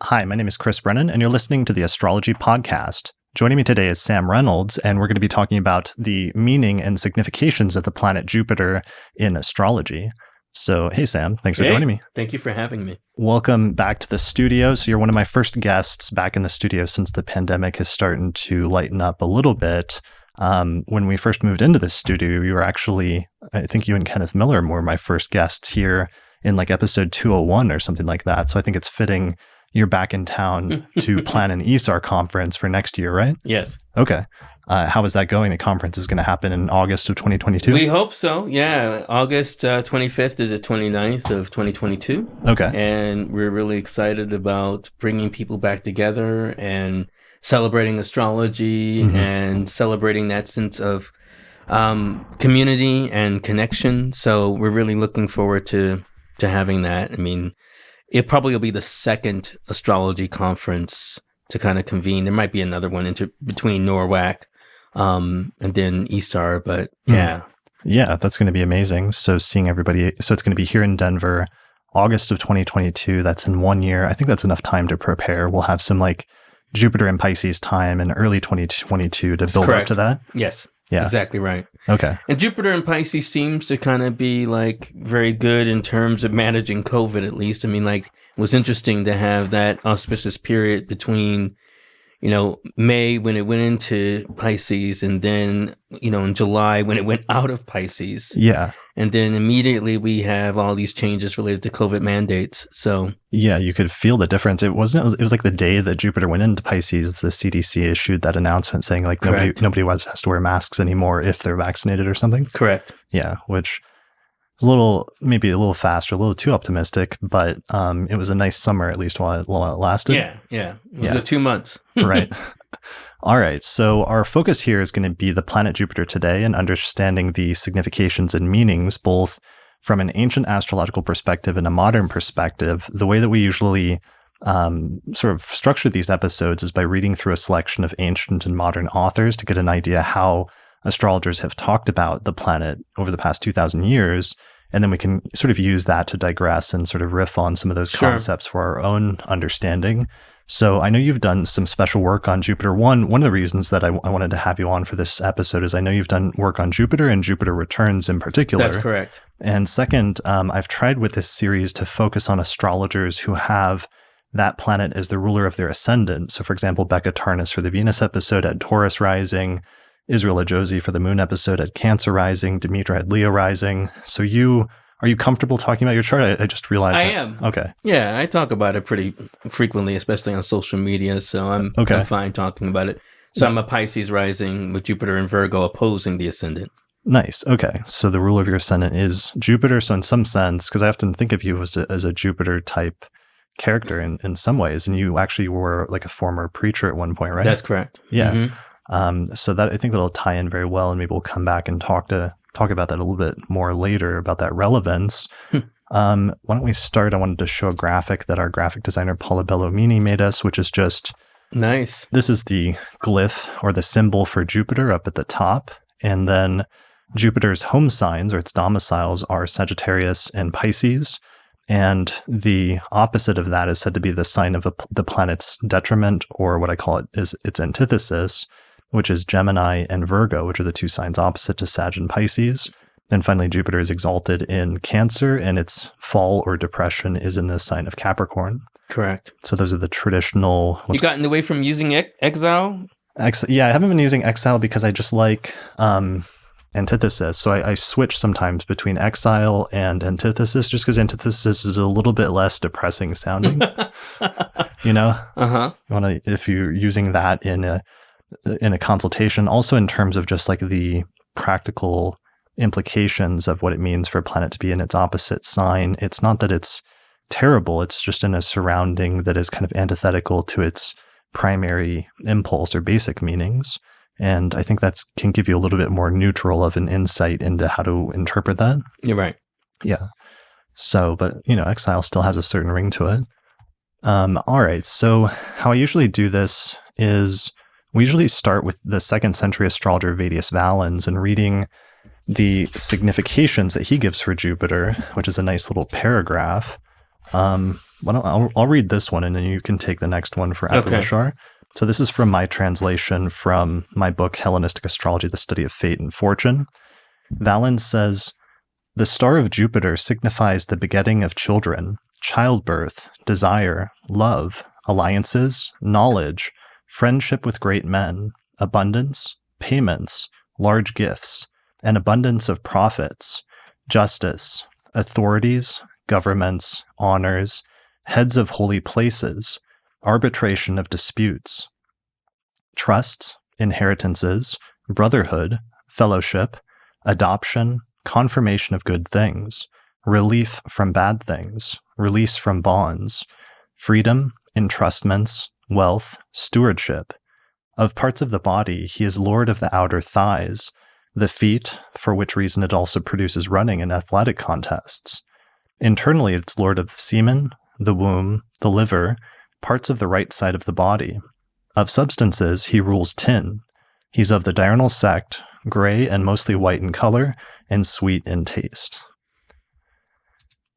Hi, my name is Chris Brennan, and you're listening to the Astrology Podcast. Joining me today is Sam Reynolds, and we're going to be talking about the meaning and significations of the planet Jupiter in astrology. So, hey, Sam, thanks for joining me. Thank you for having me. Welcome back to the studio. So you're one of my first guests back in the studio since the pandemic is starting to lighten up a little bit. When we first moved into this studio, you were actually, I think you and Kenneth Miller were my first guests here in like episode 201 or something like that. So I think it's fitting you're back in town to plan an ESAR conference for next year, right? Yes. Okay. How is that going? The conference is going to happen in August of 2022? We hope so. Yeah. August 25th to the 29th of 2022. Okay. And we're really excited about bringing people back together and celebrating astrology and celebrating that sense of community and connection. So we're really looking forward to having that. I mean, it probably will be the second astrology conference to kind of convene. There might be another one between NORWAC and then ESAR, but yeah. Yeah, that's going to be amazing. So seeing everybody, so it's going to be here in Denver, August of 2022. That's in 1 year. I think that's enough time to prepare. We'll have some like Jupiter and Pisces time in early 2022 to build up to that. Yes. Yeah. Exactly right. Okay. And Jupiter and Pisces seems to kind of be like very good in terms of managing COVID, at least. I mean, like, it was interesting to have that auspicious period between, May when it went into Pisces and then, in July when it went out of Pisces. Yeah. And then immediately we have all these changes related to COVID mandates. So yeah, you could feel the difference. It was like the day that Jupiter went into Pisces, the CDC issued that announcement saying like nobody has to wear masks anymore if they're vaccinated or something. Correct. Yeah, which maybe a little fast or a little too optimistic, but it was a nice summer at least while it lasted. Yeah. It was 2 months. Right. All right. So our focus here is going to be the planet Jupiter today and understanding the significations and meanings, both from an ancient astrological perspective and a modern perspective. The way that we usually sort of structure these episodes is by reading through a selection of ancient and modern authors to get an idea how astrologers have talked about the planet over the past 2,000 years. And then we can sort of use that to digress and sort of riff on some of those concepts for our own understanding. So I know you've done some special work on Jupiter. One of the reasons that I wanted to have you on for this episode is I know you've done work on Jupiter and Jupiter returns in particular. That's correct. And second, I've tried with this series to focus on astrologers who have that planet as the ruler of their ascendant. So for example, Richard Tarnas for the Venus episode had Taurus rising, Israel Ajosi for the Moon episode had Cancer rising, Demetra had Leo rising. So are you comfortable talking about your chart? I just realized I am. Okay. Yeah, I talk about it pretty frequently, especially on social media. So I'm fine talking about it. So I'm a Pisces rising with Jupiter and Virgo opposing the ascendant. Nice. Okay. So the ruler of your ascendant is Jupiter. So in some sense, because I often think of you as a Jupiter type character in some ways, and you actually were like a former preacher at one point, right? That's correct. Yeah. Mm-hmm. So that I think that'll tie in very well, and maybe we'll come back and talk about that a little bit more later about that relevance. Why don't we start? I wanted to show a graphic that our graphic designer Paula Bellomini made us, which is just nice. This is the glyph or the symbol for Jupiter up at the top, and then Jupiter's home signs or its domiciles are Sagittarius and Pisces. And the opposite of that is said to be the sign of the planet's detriment, or what I call it is its antithesis, which is Gemini and Virgo, which are the two signs opposite to Sag and Pisces. And finally, Jupiter is exalted in Cancer, and its fall or depression is in the sign of Capricorn. Correct. So those are the traditional... You gotten away from using exile? Yeah, I haven't been using exile because I just like antithesis. So I switch sometimes between exile and antithesis, just because antithesis is a little bit less depressing sounding. You want to, if you're using that in a consultation, also in terms of just like the practical implications of what it means for a planet to be in its opposite sign. It's not that it's terrible, it's just in a surrounding that is kind of antithetical to its primary impulse or basic meanings. And I think that can give you a little bit more neutral of an insight into how to interpret that. You're right. Yeah. So, but, exile still has a certain ring to it. All right. So how I usually do this is we usually start with the 2nd century astrologer Vettius Valens and reading the significations that he gives for Jupiter, which is a nice little paragraph. I'll read this one and then you can take the next one for Abulashar. Okay. So this is from my translation from my book, Hellenistic Astrology, The Study of Fate and Fortune. Valens says, "The star of Jupiter signifies the begetting of children, childbirth, desire, love, alliances, knowledge, friendship with great men, abundance, payments, large gifts, an abundance of profits, justice, authorities, governments, honors, heads of holy places, arbitration of disputes, trusts, inheritances, brotherhood, fellowship, adoption, confirmation of good things, relief from bad things, release from bonds, freedom, entrustments, wealth, stewardship. Of parts of the body, he is lord of the outer thighs, the feet, for which reason it also produces running in athletic contests. Internally, it's lord of semen, the womb, the liver, parts of the right side of the body. Of substances, he rules tin. He's of the diurnal sect, gray and mostly white in color, and sweet in taste."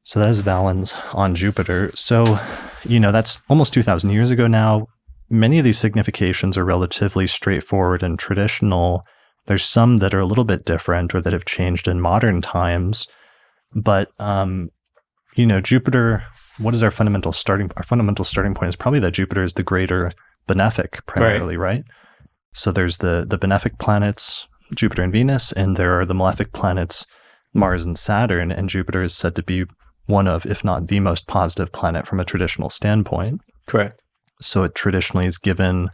So that is Valens on Jupiter. So, that's almost 2,000 years ago now. Many of these significations are relatively straightforward and traditional. There's some that are a little bit different or that have changed in modern times. But, Jupiter, what is our fundamental starting point is probably that Jupiter is the greater benefic primarily, right? So there's the benefic planets, Jupiter and Venus, and there are the malefic planets, Mars and Saturn, and Jupiter is said to be one of, if not the most positive planet from a traditional standpoint. Correct. So it traditionally is given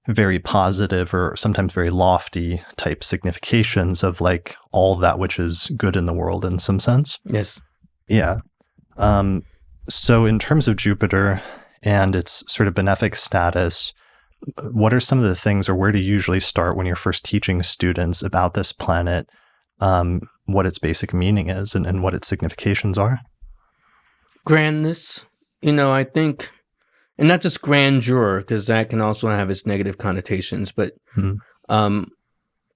very positive or sometimes very lofty type significations of like all that which is good in the world in some sense. Yes. Yeah. So in terms of Jupiter and its sort of benefic status, what are some of the things, or where do you usually start when you're first teaching students about this planet, what its basic meaning is and what its significations are? Grandness, I think, and not just grandeur, because that can also have its negative connotations, but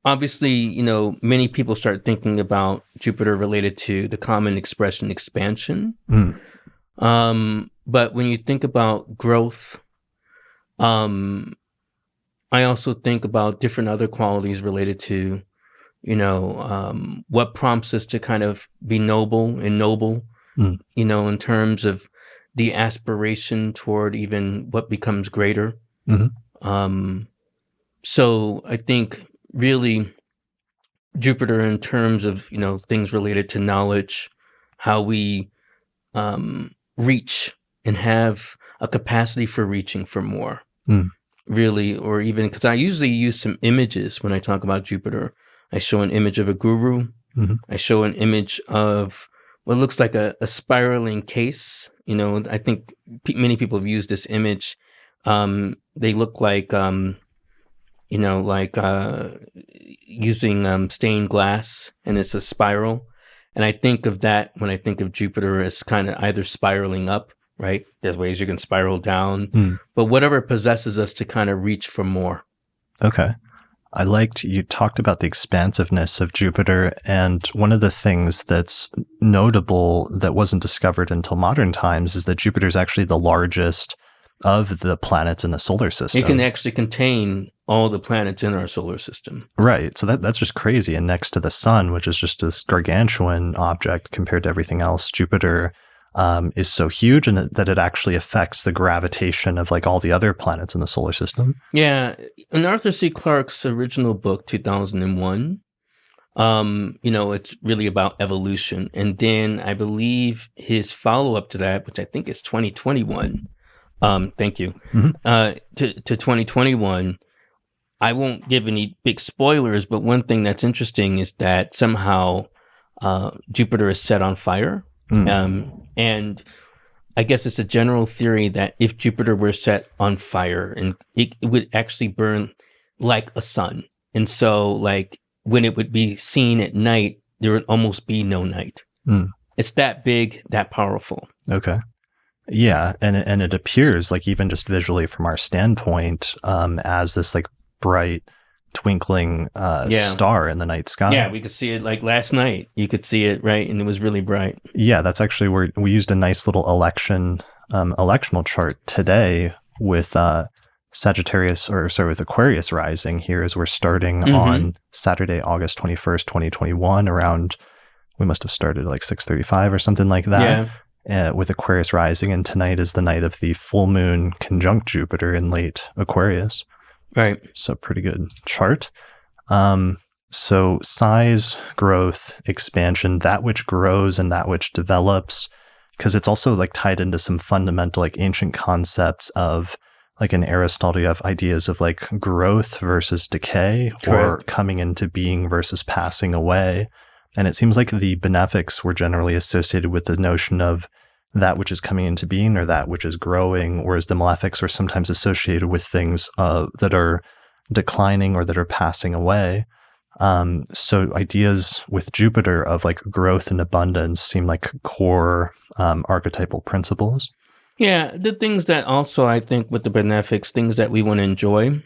obviously, many people start thinking about Jupiter related to the common expression expansion. But when you think about growth, I also think about different other qualities related to, what prompts us to kind of be noble, in terms of the aspiration toward even what becomes greater. So I think really Jupiter in terms of, things related to knowledge, how we reach and have a capacity for reaching for more, really, or even, because I usually use some images when I talk about Jupiter. I show an image of a guru. I show an image of what looks like a spiraling case. I think many people have used this image. They look like, using stained glass, and it's a spiral. And I think of that when I think of Jupiter as kind of either spiraling up, right? There's ways you can spiral down, but whatever possesses us to kind of reach for more. Okay. I liked, you talked about the expansiveness of Jupiter, and one of the things that's notable that wasn't discovered until modern times is that Jupiter is actually the largest of the planets in the solar system. It can actually contain all the planets in our solar system. Right. So that's just crazy. And next to the sun, which is just this gargantuan object compared to everything else, Jupiter is so huge and that it actually affects the gravitation of like all the other planets in the solar system. Yeah. In Arthur C. Clarke's original book, 2001, it's really about evolution. And then I believe his follow-up to that, which I think is 2021, thank you, to 2021, I won't give any big spoilers, but one thing that's interesting is that somehow Jupiter is set on fire. And I guess it's a general theory that if Jupiter were set on fire, and it would actually burn like a sun. And so like when it would be seen at night, there would almost be no night. It's that big, that powerful. Okay. Yeah. And it appears like even just visually from our standpoint, as this like bright twinkling star in the night sky. Yeah, we could see it like last night. You could see it, right? And it was really bright. Yeah, that's actually where we used a nice little electional chart today with with Aquarius rising here as we're starting on Saturday, August 21st, 2021, around, we must have started like 6:35 or something like that. Yeah. With Aquarius rising, and tonight is the night of the full moon conjunct Jupiter in late Aquarius. Right. So pretty good chart. So size, growth, expansion, that which grows and that which develops, because it's also like tied into some fundamental like ancient concepts of like in Aristotle, you have ideas of like growth versus decay. Correct. Or coming into being versus passing away. And it seems like the benefics were generally associated with the notion of that which is coming into being or that which is growing, whereas the malefics are sometimes associated with things that are declining or that are passing away. So ideas with Jupiter of like growth and abundance seem like core archetypal principles. Yeah, the things that also I think with the benefics, things that we want to enjoy.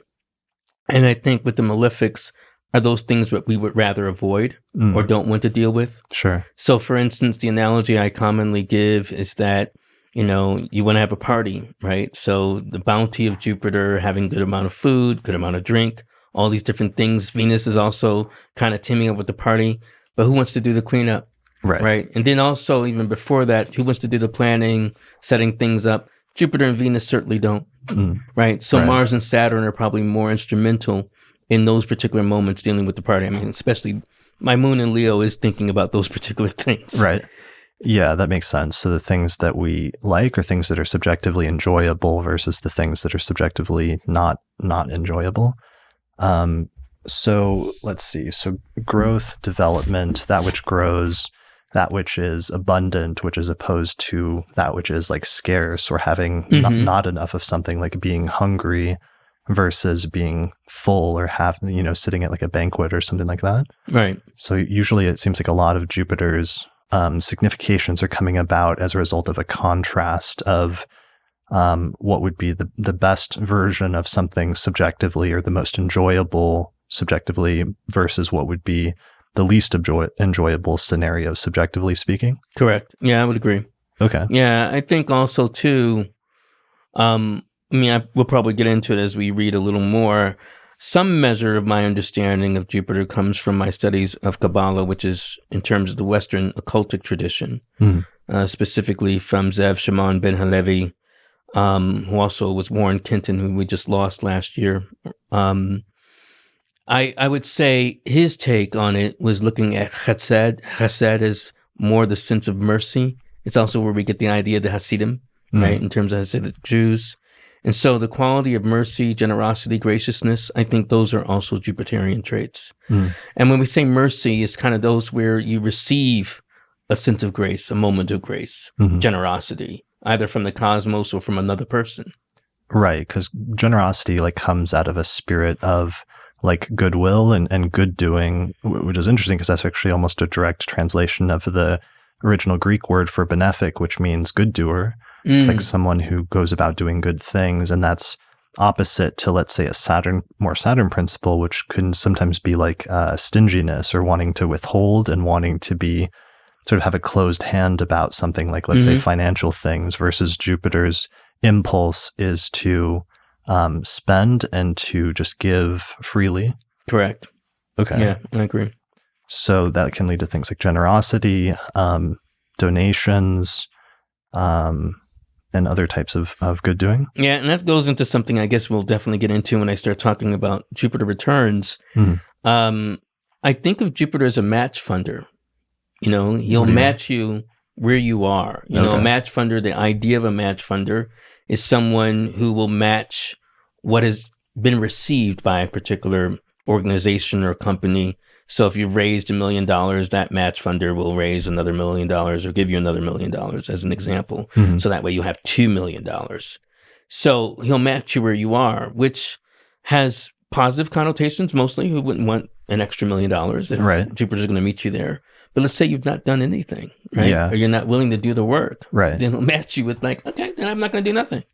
And I think with the malefics are those things that we would rather avoid or don't want to deal with. Sure. So for instance, the analogy I commonly give is that, you want to have a party, right? So the bounty of Jupiter, having good amount of food, good amount of drink, all these different things. Venus is also kind of teaming up with the party, but who wants to do the cleanup? Right. And then also even before that, who wants to do the planning, setting things up? Jupiter and Venus certainly don't. Right. So Mars and Saturn are probably more instrumental in those particular moments dealing with the party. I mean, especially my moon in Leo is thinking about those particular things. Right. Yeah, that makes sense. So the things that we like are things that are subjectively enjoyable versus the things that are subjectively not enjoyable. So let's see. So growth, development, that which grows, that which is abundant, which is opposed to that which is like scarce or having not enough of something, like being hungry versus being full or sitting at like a banquet or something like that. Right. So usually it seems like a lot of Jupiter's significations are coming about as a result of a contrast of what would be the best version of something subjectively or the most enjoyable subjectively versus what would be the least enjoyable scenario subjectively speaking. Correct. Yeah, I would agree. Okay. Yeah, I think also too, we'll probably get into it as we read a little more. Some measure of my understanding of Jupiter comes from my studies of Kabbalah, which is in terms of the Western occultic tradition, specifically from Zev Shimon ben Halevi, who also was Warren Kenton, who we just lost last year. I would say his take on it was looking at chesed. Chesed is more the sense of mercy. It's also where we get the idea of the Hasidim, right, in terms of Hasidic Jews. And so the quality of mercy, generosity, graciousness, I think those are also Jupiterian traits. And when we say mercy, it's kind of those where you receive a sense of grace, a moment of grace, generosity, either from the cosmos or from another person. Right, because generosity like comes out of a spirit of like goodwill and good doing, which is interesting because that's actually almost a direct translation of the original Greek word for benefic, which means good doer. It's like someone who goes about doing good things, and that's opposite to, let's say, a more Saturn principle, which can sometimes be like stinginess or wanting to withhold and wanting to be sort of have a closed hand about something like, let's say, financial things, versus Jupiter's impulse is to spend and to just give freely. Correct. Okay. Yeah, I agree. So that can lead to things like generosity, donations, and other types of good doing. Yeah, and that goes into something I guess we'll definitely get into when I start talking about Jupiter returns. I think of Jupiter as a match funder. He'll match you where you are. A match funder, the idea of a match funder is someone who will match what has been received by a particular organization or company. So if you've raised $1 million, that match funder will raise another $1 million or give you another $1 million as an example. So that way you have $2 million. So he'll match you where you are, which has positive connotations mostly. Who wouldn't want an extra $1 million if Jupiter's going to meet you there? But let's say you've not done anything, right? Yeah. Or you're not willing to do the work. Right. Then he'll match you with like, okay, then I'm not going to do nothing.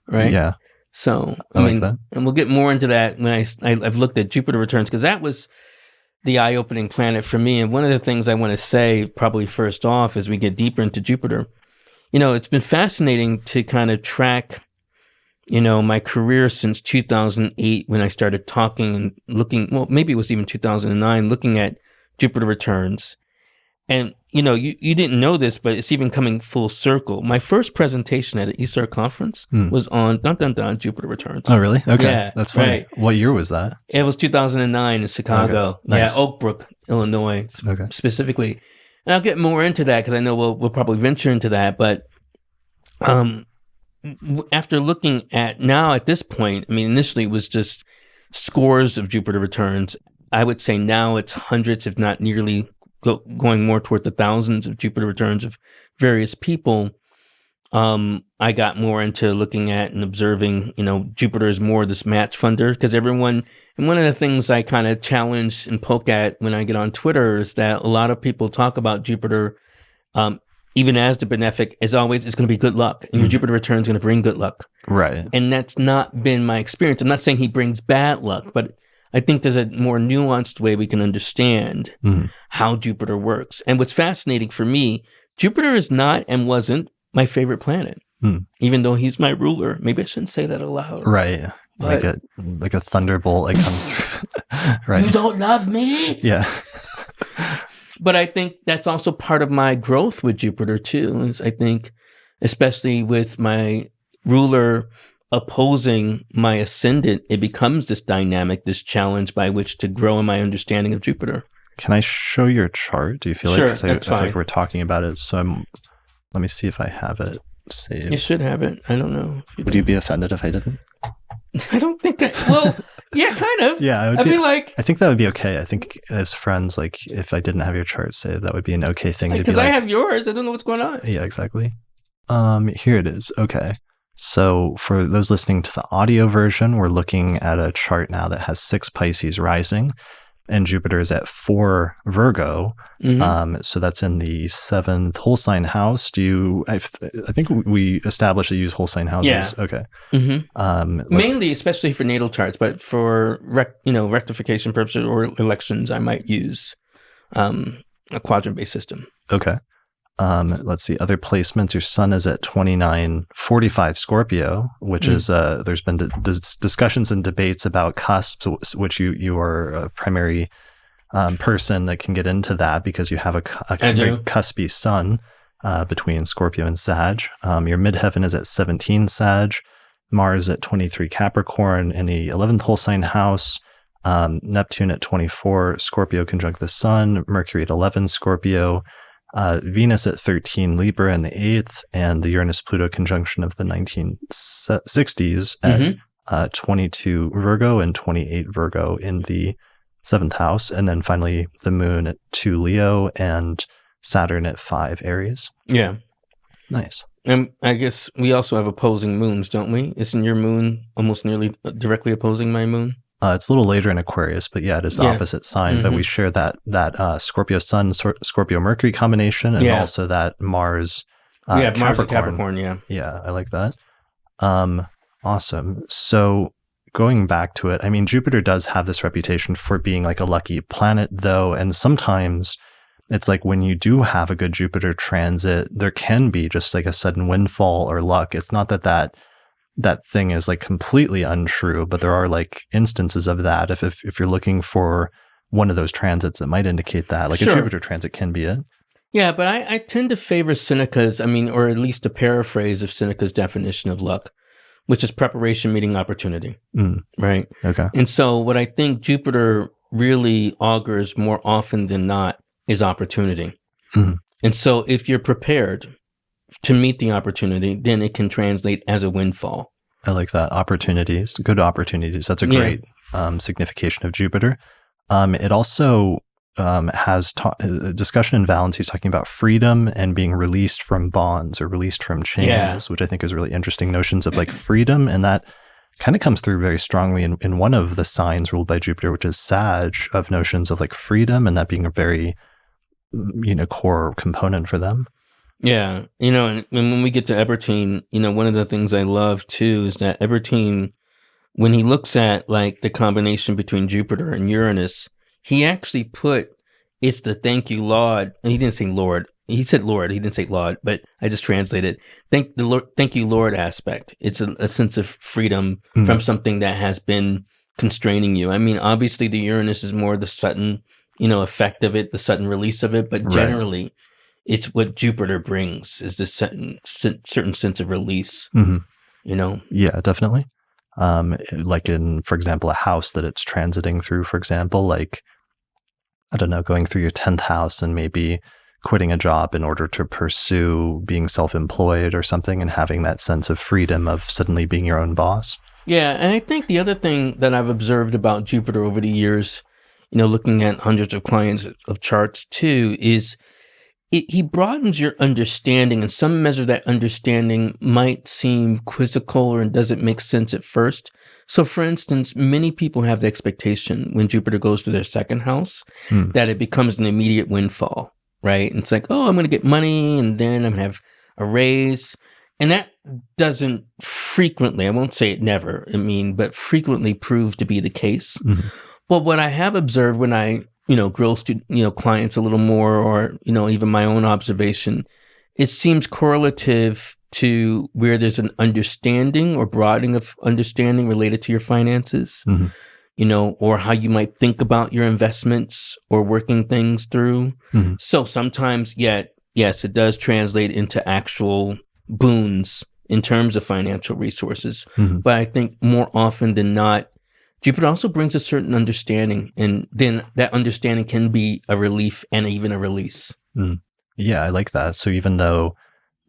Right? Yeah. So, I like that. And we'll get more into that when I've looked at Jupiter returns, because that was the eye-opening planet for me. And one of the things I want to say, probably first off, as we get deeper into Jupiter, it's been fascinating to kind of track, my career since 2008 when I started talking and looking, well, maybe it was even 2009, looking at Jupiter returns. And, you didn't know this, but it's even coming full circle. My first presentation at an ESAR conference was on Jupiter returns. Oh, really? Okay. Yeah, That's funny. right. What year was that? It was 2009 in Chicago. Okay. Nice. Yeah, Oak Brook, Illinois, specifically. And I'll get more into that because I know we'll probably venture into that. But after looking at now at this point, initially it was just scores of Jupiter returns. I would say now it's hundreds, if not nearly going more toward the thousands of Jupiter returns of various people. I got more into looking at and observing, Jupiter is more this match funder because everyone, and one of the things I kind of challenge and poke at when I get on Twitter is that a lot of people talk about Jupiter, even as the benefic, as always, it's going to be good luck. And your Jupiter return is going to bring good luck. Right. And that's not been my experience. I'm not saying he brings bad luck, but I think there's a more nuanced way we can understand how Jupiter works. And what's fascinating for me, Jupiter is not and wasn't my favorite planet, even though he's my ruler. Maybe I shouldn't say that aloud. Right. But, like a thunderbolt that comes through. Right. You don't love me? Yeah. But I think that's also part of my growth with Jupiter too. Is I think, especially with my ruler opposing my ascendant, it becomes this dynamic, this challenge by which to grow in my understanding of Jupiter. Can I show your chart? Do you feel Sure, like? Because I feel like we're talking about it. So let me see if I have it saved. You should have it. I don't know. Would you be offended if I didn't? I don't think yeah, kind of. Yeah, I feel like, I think that would be okay. I think as friends, like if I didn't have your chart saved, that would be an okay thing to be like. Because I have yours. I don't know what's going on. Yeah, exactly. Here it is. Okay. So for those listening to the audio version, we're looking at a chart now that has 6 Pisces rising and Jupiter is at 4 Virgo. So that's in the 7th whole sign house. I think we established to use whole sign houses. Yeah. Okay. Mainly, especially for natal charts, but for rectification purposes or elections, I might use a quadrant-based system. Okay. Let's see, other placements. Your sun is at 2945 Scorpio, which is, there's been discussions and debates about cusps, which you are a primary person that can get into that because you have a very cuspy sun between Scorpio and Sag. Your midheaven is at 17 Sag, Mars at 23 Capricorn in the 11th whole sign house, Neptune at 24 Scorpio conjunct the sun, Mercury at 11 Scorpio, Venus at 13 Libra in the 8th, and the Uranus-Pluto conjunction of the 1960s at 22 Virgo and 28 Virgo in the 7th house. And then finally, the moon at 2 Leo and Saturn at 5 Aries. Yeah. Nice. And I guess we also have opposing moons, don't we? Isn't your moon almost nearly directly opposing my moon? It's a little later in Aquarius, but yeah, it is the opposite sign. But we share that Scorpio Sun, Scorpio Mercury combination, and also that Mars. Mars and Capricorn. Yeah, I like that. Awesome. So going back to it, Jupiter does have this reputation for being like a lucky planet, though, and sometimes it's like when you do have a good Jupiter transit, there can be just like a sudden windfall or luck. It's not that thing is like completely untrue, but there are like instances of that. If you're looking for one of those transits that might indicate that, like a Jupiter transit can be it. Yeah, but I tend to favor Seneca's, or at least a paraphrase of Seneca's definition of luck, which is preparation meeting opportunity, right? Okay. And so what I think Jupiter really augurs more often than not is opportunity. And so if you're prepared to meet the opportunity, then it can translate as a windfall. I like that. Opportunities, good opportunities. That's a great signification of Jupiter. It also has a discussion in Valens. He's talking about freedom and being released from bonds or released from chains, which I think is really interesting notions of like freedom. And that kind of comes through very strongly in one of the signs ruled by Jupiter, which is Sag, of notions of like freedom and that being a very, core component for them. Yeah. And when we get to Ebertin, one of the things I love too is that Ebertin, when he looks at like the combination between Jupiter and Uranus, he actually put it's the thank you Lord. And he didn't say Lord. He said Lord. He didn't say Lord, but I just translated thank you Lord aspect. It's a sense of freedom from something that has been constraining you. I mean, obviously the Uranus is more the sudden, effect of it, the sudden release of it, but generally it's what Jupiter brings is this certain sense of release, Yeah, definitely. Like in, for example, a house that it's transiting through, for example, like, I don't know, going through your 10th house and maybe quitting a job in order to pursue being self-employed or something and having that sense of freedom of suddenly being your own boss. Yeah, and I think the other thing that I've observed about Jupiter over the years, looking at hundreds of clients of charts too, is he broadens your understanding, and some measure that understanding might seem quizzical or doesn't make sense at first. So, for instance, many people have the expectation when Jupiter goes to their second house that it becomes an immediate windfall, right? And it's like, oh, I'm going to get money, and then I'm going to have a raise. And that doesn't frequently, I won't say it never, but frequently prove to be the case. But what I have observed when I grill clients a little more, or, even my own observation, it seems correlative to where there's an understanding or broadening of understanding related to your finances, or how you might think about your investments or working things through. So sometimes, yes, it does translate into actual boons in terms of financial resources. But I think more often than not, Jupiter also brings a certain understanding, and then that understanding can be a relief and even a release. Yeah, I like that. So even though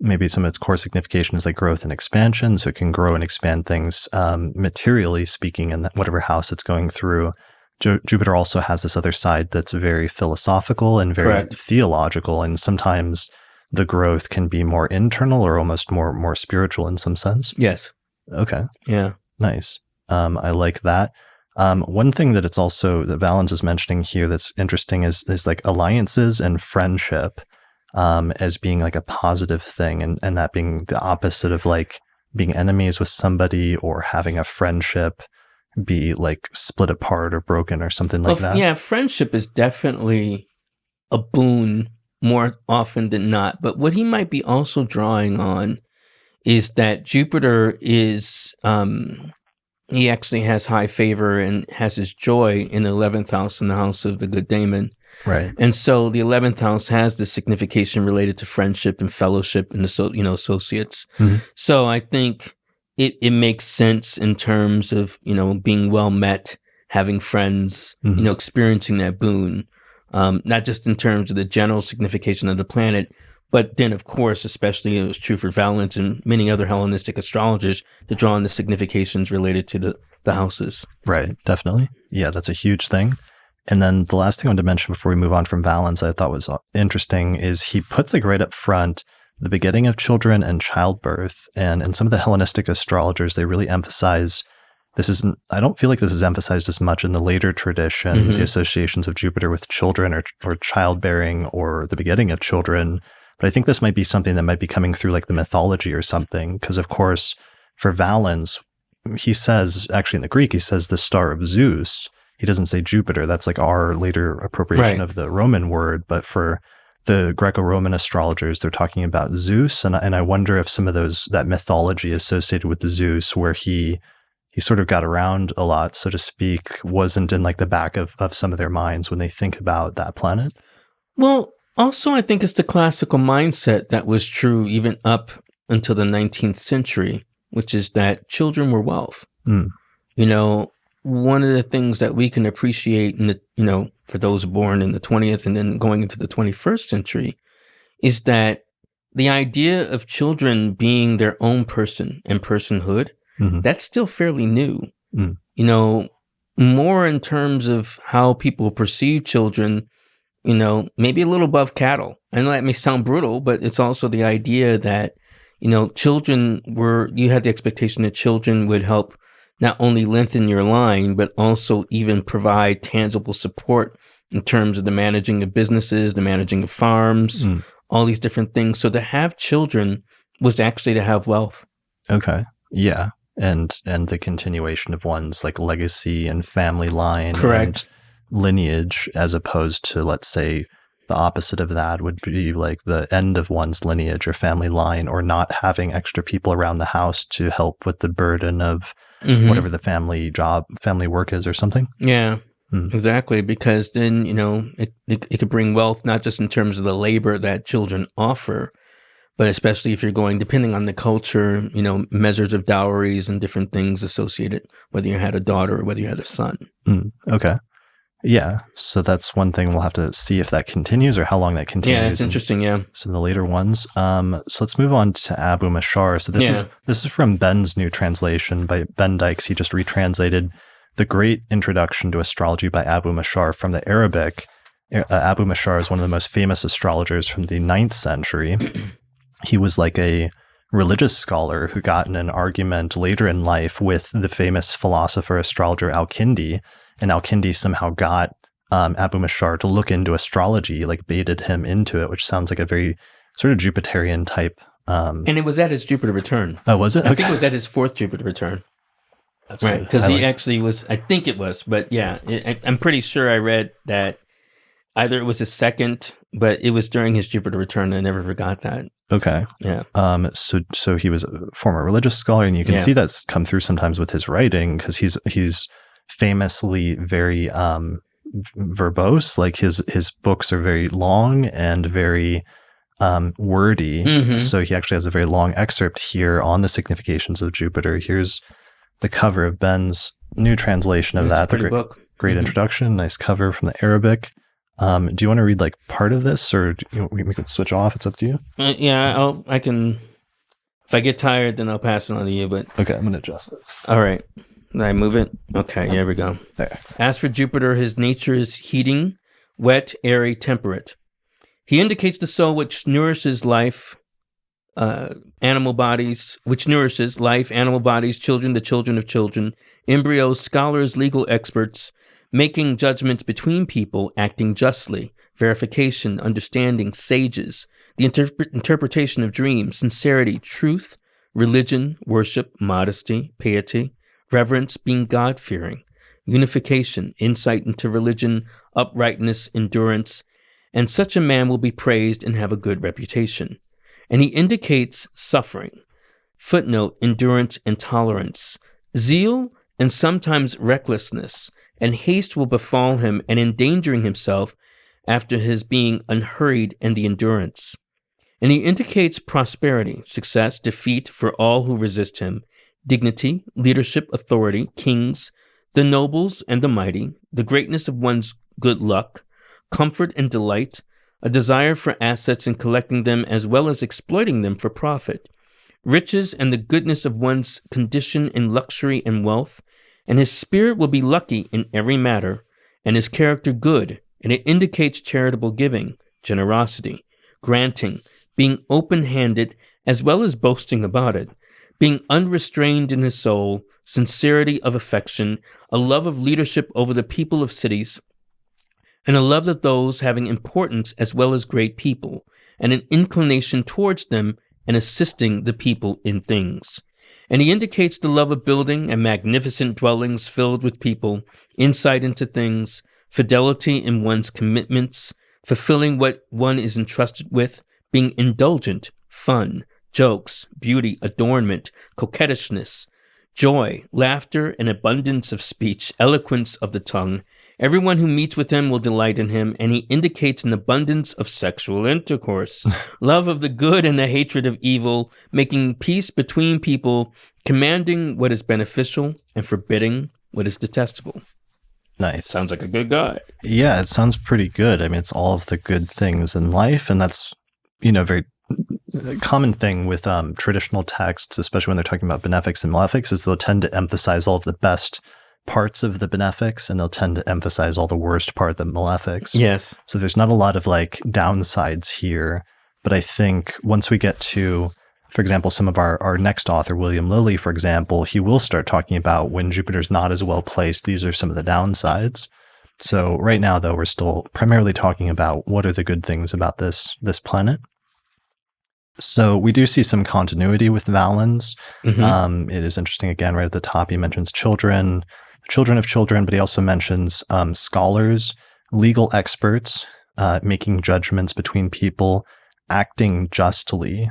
maybe some of its core signification is like growth and expansion, so it can grow and expand things materially speaking in whatever house it's going through, Jupiter also has this other side that's very philosophical and very theological, and sometimes the growth can be more internal or almost more spiritual in some sense. Yes. Okay. Yeah. Nice. I like that. One thing that Valens is mentioning here that's interesting is like alliances and friendship as being like a positive thing, and that being the opposite of like being enemies with somebody or having a friendship be like split apart or broken or something like that. Yeah, friendship is definitely a boon more often than not. But what he might be also drawing on is that Jupiter is... he actually has high favor and has his joy in the 11th house, in the house of the good daemon. Right. And so the 11th house has the signification related to friendship and fellowship and associates. So I think it makes sense in terms of, being well met, having friends, experiencing that boon, not just in terms of the general signification of the planet, but then, of course, especially it was true for Valens and many other Hellenistic astrologers to draw on the significations related to the houses. Right, definitely. Yeah, that's a huge thing. And then the last thing I wanted to mention before we move on from Valens I thought was interesting is he puts like right up front the begetting of children and childbirth. And some of the Hellenistic astrologers, they really emphasize I don't feel like this is emphasized as much in the later tradition, the associations of Jupiter with children or childbearing or the begetting of children. But I think this might be something that might be coming through like the mythology or something. Because of course, for Valens, he says, actually in the Greek, he says the star of Zeus. He doesn't say Jupiter. That's like our later appropriation of the Roman word. But for the Greco-Roman astrologers, they're talking about Zeus. And I wonder if some of that mythology associated with the Zeus, where he sort of got around a lot, so to speak, wasn't in like the back of some of their minds when they think about that planet. Well, also, I think it's the classical mindset that was true even up until the 19th century, which is that children were wealth. One of the things that we can appreciate for those born in the 20th and then going into the 21st century is that the idea of children being their own person and personhood, that's still fairly new. More in terms of how people perceive children, maybe a little above cattle. I know that may sound brutal, but it's also the idea that, you had the expectation that children would help not only lengthen your line, but also even provide tangible support in terms of the managing of businesses, the managing of farms, all these different things. So to have children was actually to have wealth. Okay. Yeah. And the continuation of one's like legacy and family line. Correct. And lineage, as opposed to, let's say, the opposite of that would be like the end of one's lineage or family line, or not having extra people around the house to help with the burden of whatever the family work is or something. Yeah, exactly. Because then, it could bring wealth, not just in terms of the labor that children offer, but especially if you're going, depending on the culture, measures of dowries and different things associated, whether you had a daughter or whether you had a son. Okay. Yeah. So that's one thing we'll have to see if that continues or how long that continues. Yeah, it's interesting. Yeah. Some of the later ones. So let's move on to Abu Mashar. So this is from Ben's new translation by Ben Dykes. He just retranslated The Great Introduction to Astrology by Abu Mashar from the Arabic. Abu Mashar is one of the most famous astrologers from the 9th century. He was like a religious scholar who got in an argument later in life with the famous philosopher astrologer Al-Kindi, and Al-Kindi somehow got Abu Mashar to look into astrology, like baited him into it, which sounds like a very sort of Jupiterian type. And it was at his Jupiter return. Oh, was it? I think it was at his 4th Jupiter return. That's right, because he actually was, I think it was, but yeah, I'm pretty sure I read that either it was his 2nd, but it was during his Jupiter return. I never forgot that. Okay. Yeah. So he was a former religious scholar, and you can see that's come through sometimes with his writing, because he's famously very verbose. Like his books are very long and very wordy. So he actually has a very long excerpt here on the significations of Jupiter. Here's the cover of Ben's new translation of that. The great introduction. Nice cover from the Arabic. Do you want to read like part of this, or we can switch off? It's up to you. Yeah, I can. If I get tired, then I'll pass it on to you. But okay, I'm going to adjust this. All right. Did I move it? Okay, here we go. There. As for Jupiter, his nature is heating, wet, airy, temperate. He indicates the soul which nourishes life, animal bodies, children, the children of children, embryos, scholars, legal experts, making judgments between people, acting justly, verification, understanding, sages, the interpretation of dreams, sincerity, truth, religion, worship, modesty, piety, reverence, being God-fearing, unification, insight into religion, uprightness, endurance, and such a man will be praised and have a good reputation. And he indicates suffering, footnote, endurance and tolerance, zeal and sometimes recklessness, and haste will befall him, and endangering himself after his being unhurried and the endurance. And he indicates prosperity, success, defeat for all who resist him, dignity, leadership, authority, kings, the nobles and the mighty, the greatness of one's good luck, comfort and delight, a desire for assets and collecting them as well as exploiting them for profit, riches and the goodness of one's condition in luxury and wealth, and his spirit will be lucky in every matter, and his character good, and it indicates charitable giving, generosity, granting, being open-handed as well as boasting about it, being unrestrained in his soul, sincerity of affection, a love of leadership over the people of cities, and a love of those having importance as well as great people, and an inclination towards them and assisting the people in things. And he indicates the love of building and magnificent dwellings filled with people, insight into things, fidelity in one's commitments, fulfilling what one is entrusted with, being indulgent, fun, jokes, beauty, adornment, coquettishness, joy, laughter, and abundance of speech, eloquence of the tongue. Everyone who meets with him will delight in him, and he indicates an abundance of sexual intercourse, love of the good and the hatred of evil, making peace between people, commanding what is beneficial and forbidding what is detestable. Nice. Sounds like a good guy. Yeah, it sounds pretty good. I mean, it's all of the good things in life, and that's, very common thing with traditional texts, especially when they're talking about benefics and malefics, is they'll tend to emphasize all of the best parts of the benefics, and they'll tend to emphasize all the worst part of the malefics. Yes. So there's not a lot of like downsides here, but I think once we get to, for example, some of our next author, William Lilly, for example, he will start talking about when Jupiter's not as well placed, these are some of the downsides. So right now, though, we're still primarily talking about what are the good things about this planet. So we do see some continuity with Valens. Mm-hmm. It is interesting, again, right at the top, he mentions children of children, but he also mentions scholars, legal experts, making judgments between people, acting justly,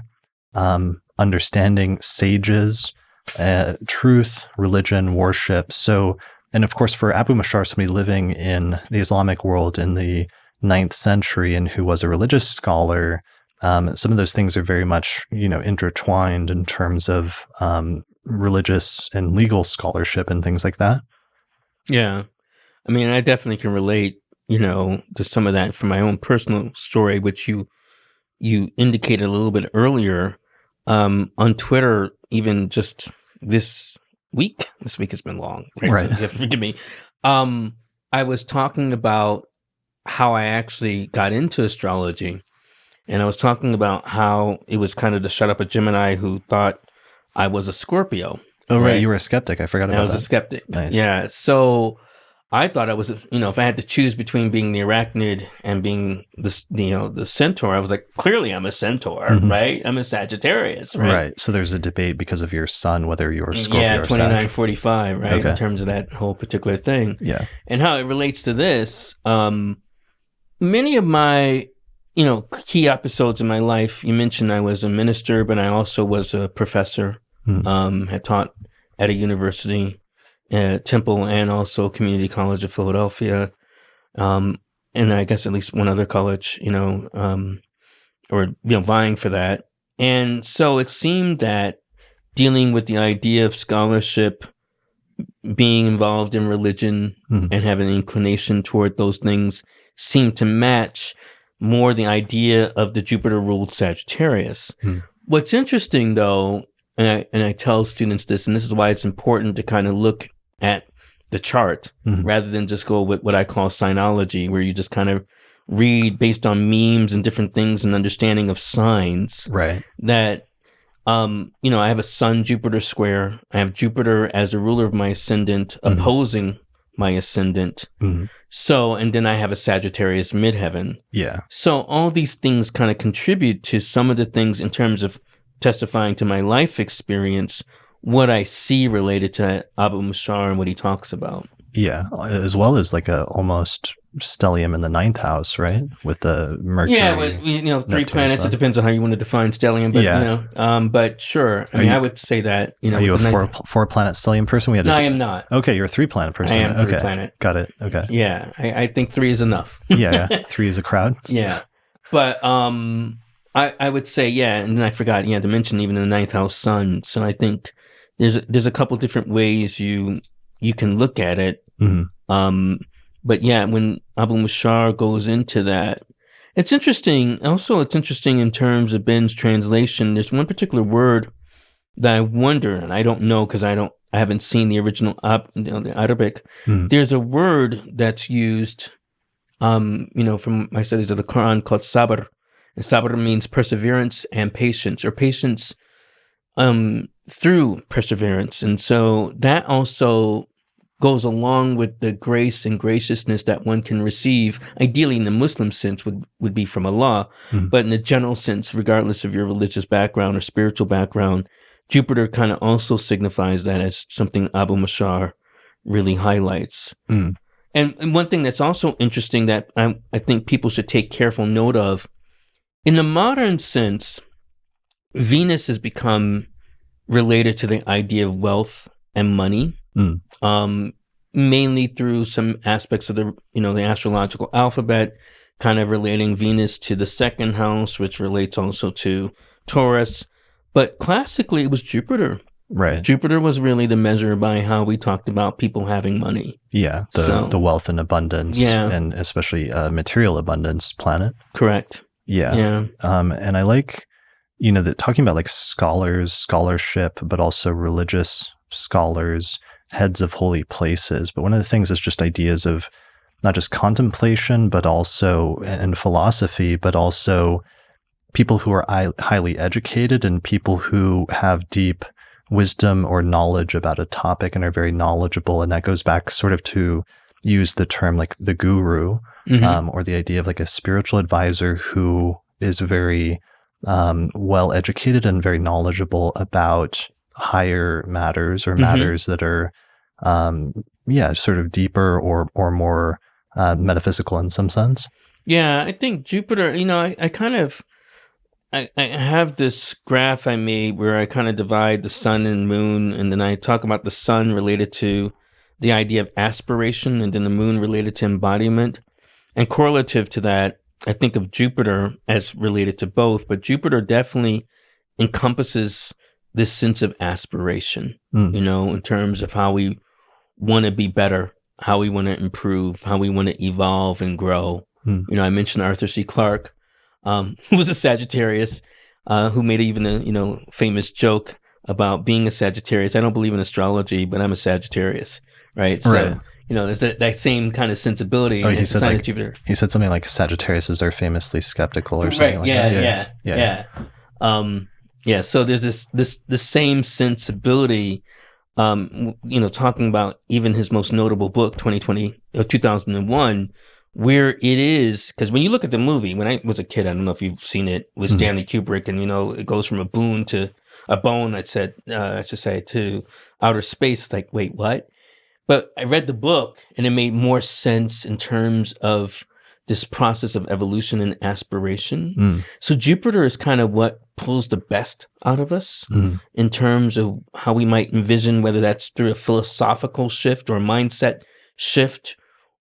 understanding sages, truth, religion, worship. So, and of course, for Abu Mashar, somebody living in the Islamic world in the 9th century and who was a religious scholar, some of those things are very much, intertwined in terms of religious and legal scholarship and things like that. Yeah. I mean, I definitely can relate, to some of that from my own personal story, which you indicated a little bit earlier. On Twitter, even just this week has been long, right? So you have to forgive me. I was talking about how I actually got into astrology, and I was talking about how it was kind of to shut up a Gemini who thought I was a Scorpio. Oh, right. You were a skeptic. I forgot about that. I was a skeptic. Nice. Yeah. So I thought I was, if I had to choose between being the arachnid and being the centaur, I was like, clearly I'm a centaur, right? I'm a Sagittarius, right? Right. So there's a debate because of your sun, whether you're Scorpio or Sag. 2945, right? Okay. In terms of that whole particular thing. Yeah. And how it relates to this, many of my, key episodes in my life, you mentioned I was a minister, but I also was a professor, had taught at a university, Temple, and also Community College of Philadelphia, and I guess at least one other college, vying for that. And so it seemed that dealing with the idea of scholarship, being involved in religion, and having an inclination toward those things seemed to match more the idea of the Jupiter-ruled Sagittarius. What's interesting, though, and I tell students this, and this is why it's important to kind of look at the chart rather than just go with what I call signology, where you just kind of read based on memes and different things and understanding of signs. Right. That, I have a Sun Jupiter square. I have Jupiter as the ruler of my ascendant opposing my ascendant. So, and then I have a Sagittarius midheaven. Yeah. So all these things kind of contribute to some of the things in terms of testifying to my life experience, what I see related to Abu Mashar and what he talks about. Yeah, as well as like a almost stellium in the 9th house, right? With the Mercury. Yeah, well, 3 planets. It depends on how you want to define stellium, but but sure. I would say that. Are you a four planet stellium person? No, I am not. Okay, you're a 3 planet person. I am 3 planet. Got it. Okay. Yeah, I think 3 is enough. yeah, 3 is a crowd. Yeah, but I would say and then I forgot to mention even the 9th house sun. So I think there's a couple different ways you can look at it. But when Abu Mashar goes into that, it's interesting. Also, it's interesting in terms of Ben's translation. There's one particular word that I wonder, and I don't know because I haven't seen the original the Arabic. There's a word that's used, from my studies of the Quran called sabr. And sabr means perseverance and patience, or patience through perseverance. And so that also goes along with the grace and graciousness that one can receive, ideally in the Muslim sense would be from Allah, but in the general sense, regardless of your religious background or spiritual background, Jupiter kind of also signifies that as something Abu Mashar really highlights. And one thing that's also interesting that I think people should take careful note of, in the modern sense, Venus has become related to the idea of wealth and money. Mainly through some aspects of the astrological alphabet, kind of relating Venus to the 2nd house, which relates also to Taurus. But classically, it was Jupiter. Right. Jupiter was really the measure by how we talked about people having money. Yeah, the wealth and abundance, and especially material abundance planet. Correct. Yeah. And I like, that talking about like scholarship, but also religious scholars, heads of holy places. But one of the things is just ideas of not just contemplation, but also and philosophy, but also people who are highly educated and people who have deep wisdom or knowledge about a topic and are very knowledgeable. And that goes back sort of to use the term like the guru, or the idea of like a spiritual advisor who is very well educated and very knowledgeable about higher matters or matters that are, sort of deeper or more metaphysical in some sense. Yeah, I think Jupiter, I have this graph I made where I kind of divide the sun and moon, and then I talk about the sun related to the idea of aspiration, and then the moon related to embodiment. And correlative to that, I think of Jupiter as related to both, but Jupiter definitely encompasses this sense of aspiration, in terms of how we want to be better, how we want to improve, how we want to evolve and grow. I mentioned Arthur C. Clarke, who was a Sagittarius, who made even a famous joke about being a Sagittarius. I don't believe in astrology, but I'm a Sagittarius, right? So, there's that same kind of sensibility. Oh, he said Jupiter. He said something like Sagittarius are famously skeptical or something like that. Yeah. So there's this same sensibility. Talking about even his most notable book, 2001. Where it is, because when you look at the movie, when I was a kid, I don't know if you've seen it, with Stanley Kubrick, and it goes from a bone, to outer space. It's like, wait, what? But I read the book, and it made more sense in terms of this process of evolution and aspiration. So Jupiter is kind of what pulls the best out of us in terms of how we might envision, whether that's through a philosophical shift or mindset shift,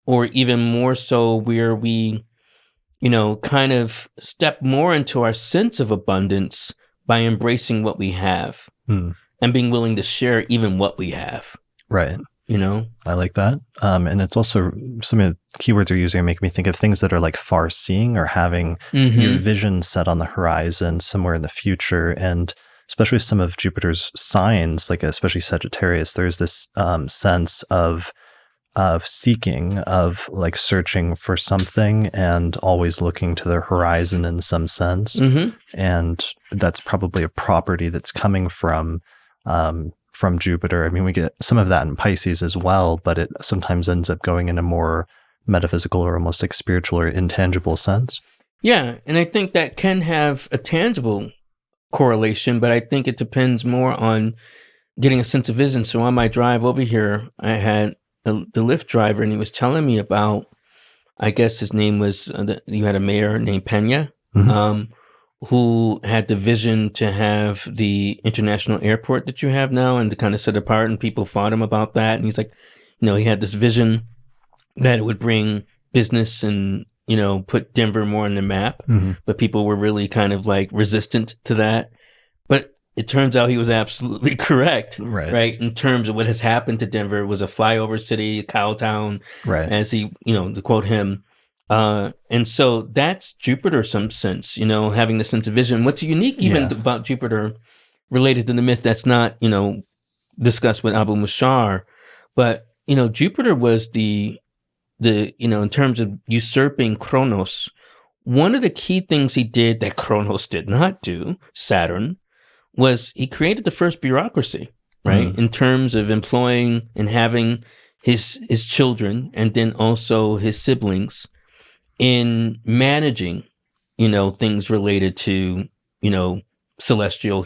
or even more so where we, kind of step more into our sense of abundance by embracing what we have and being willing to share even what we have. Right. I like that. And it's also some of the keywords you're using make me think of things that are like far seeing or having your vision set on the horizon somewhere in the future. And especially some of Jupiter's signs, like especially Sagittarius, there's this sense of seeking, of like searching for something and always looking to the horizon in some sense. And that's probably a property that's coming from Jupiter. I mean, we get some of that in Pisces as well, but it sometimes ends up going in a more metaphysical or almost like spiritual or intangible sense. Yeah. And I think that can have a tangible correlation, but I think it depends more on getting a sense of vision. So on my drive over here, I had the Lyft driver, and he was telling me about, I guess his name was, you had a mayor named Pena, who had the vision to have the international airport that you have now and to kind of set apart, and people fought him about that. And he's like, he had this vision that it would bring business and, put Denver more on the map, but people were really kind of like resistant to that. But it turns out he was absolutely correct, right? In terms of what has happened to Denver. It was a flyover city, a cow town, as he, to quote him. And so that's Jupiter, some sense, having the sense of vision. What's unique even about Jupiter related to the myth that's not, discussed with Abu Mushar, but, Jupiter was the in terms of usurping Kronos, one of the key things he did that Kronos did not do, Saturn, was he created the first bureaucracy, right? In terms of employing and having his children and then also his siblings in managing, things related to, celestial,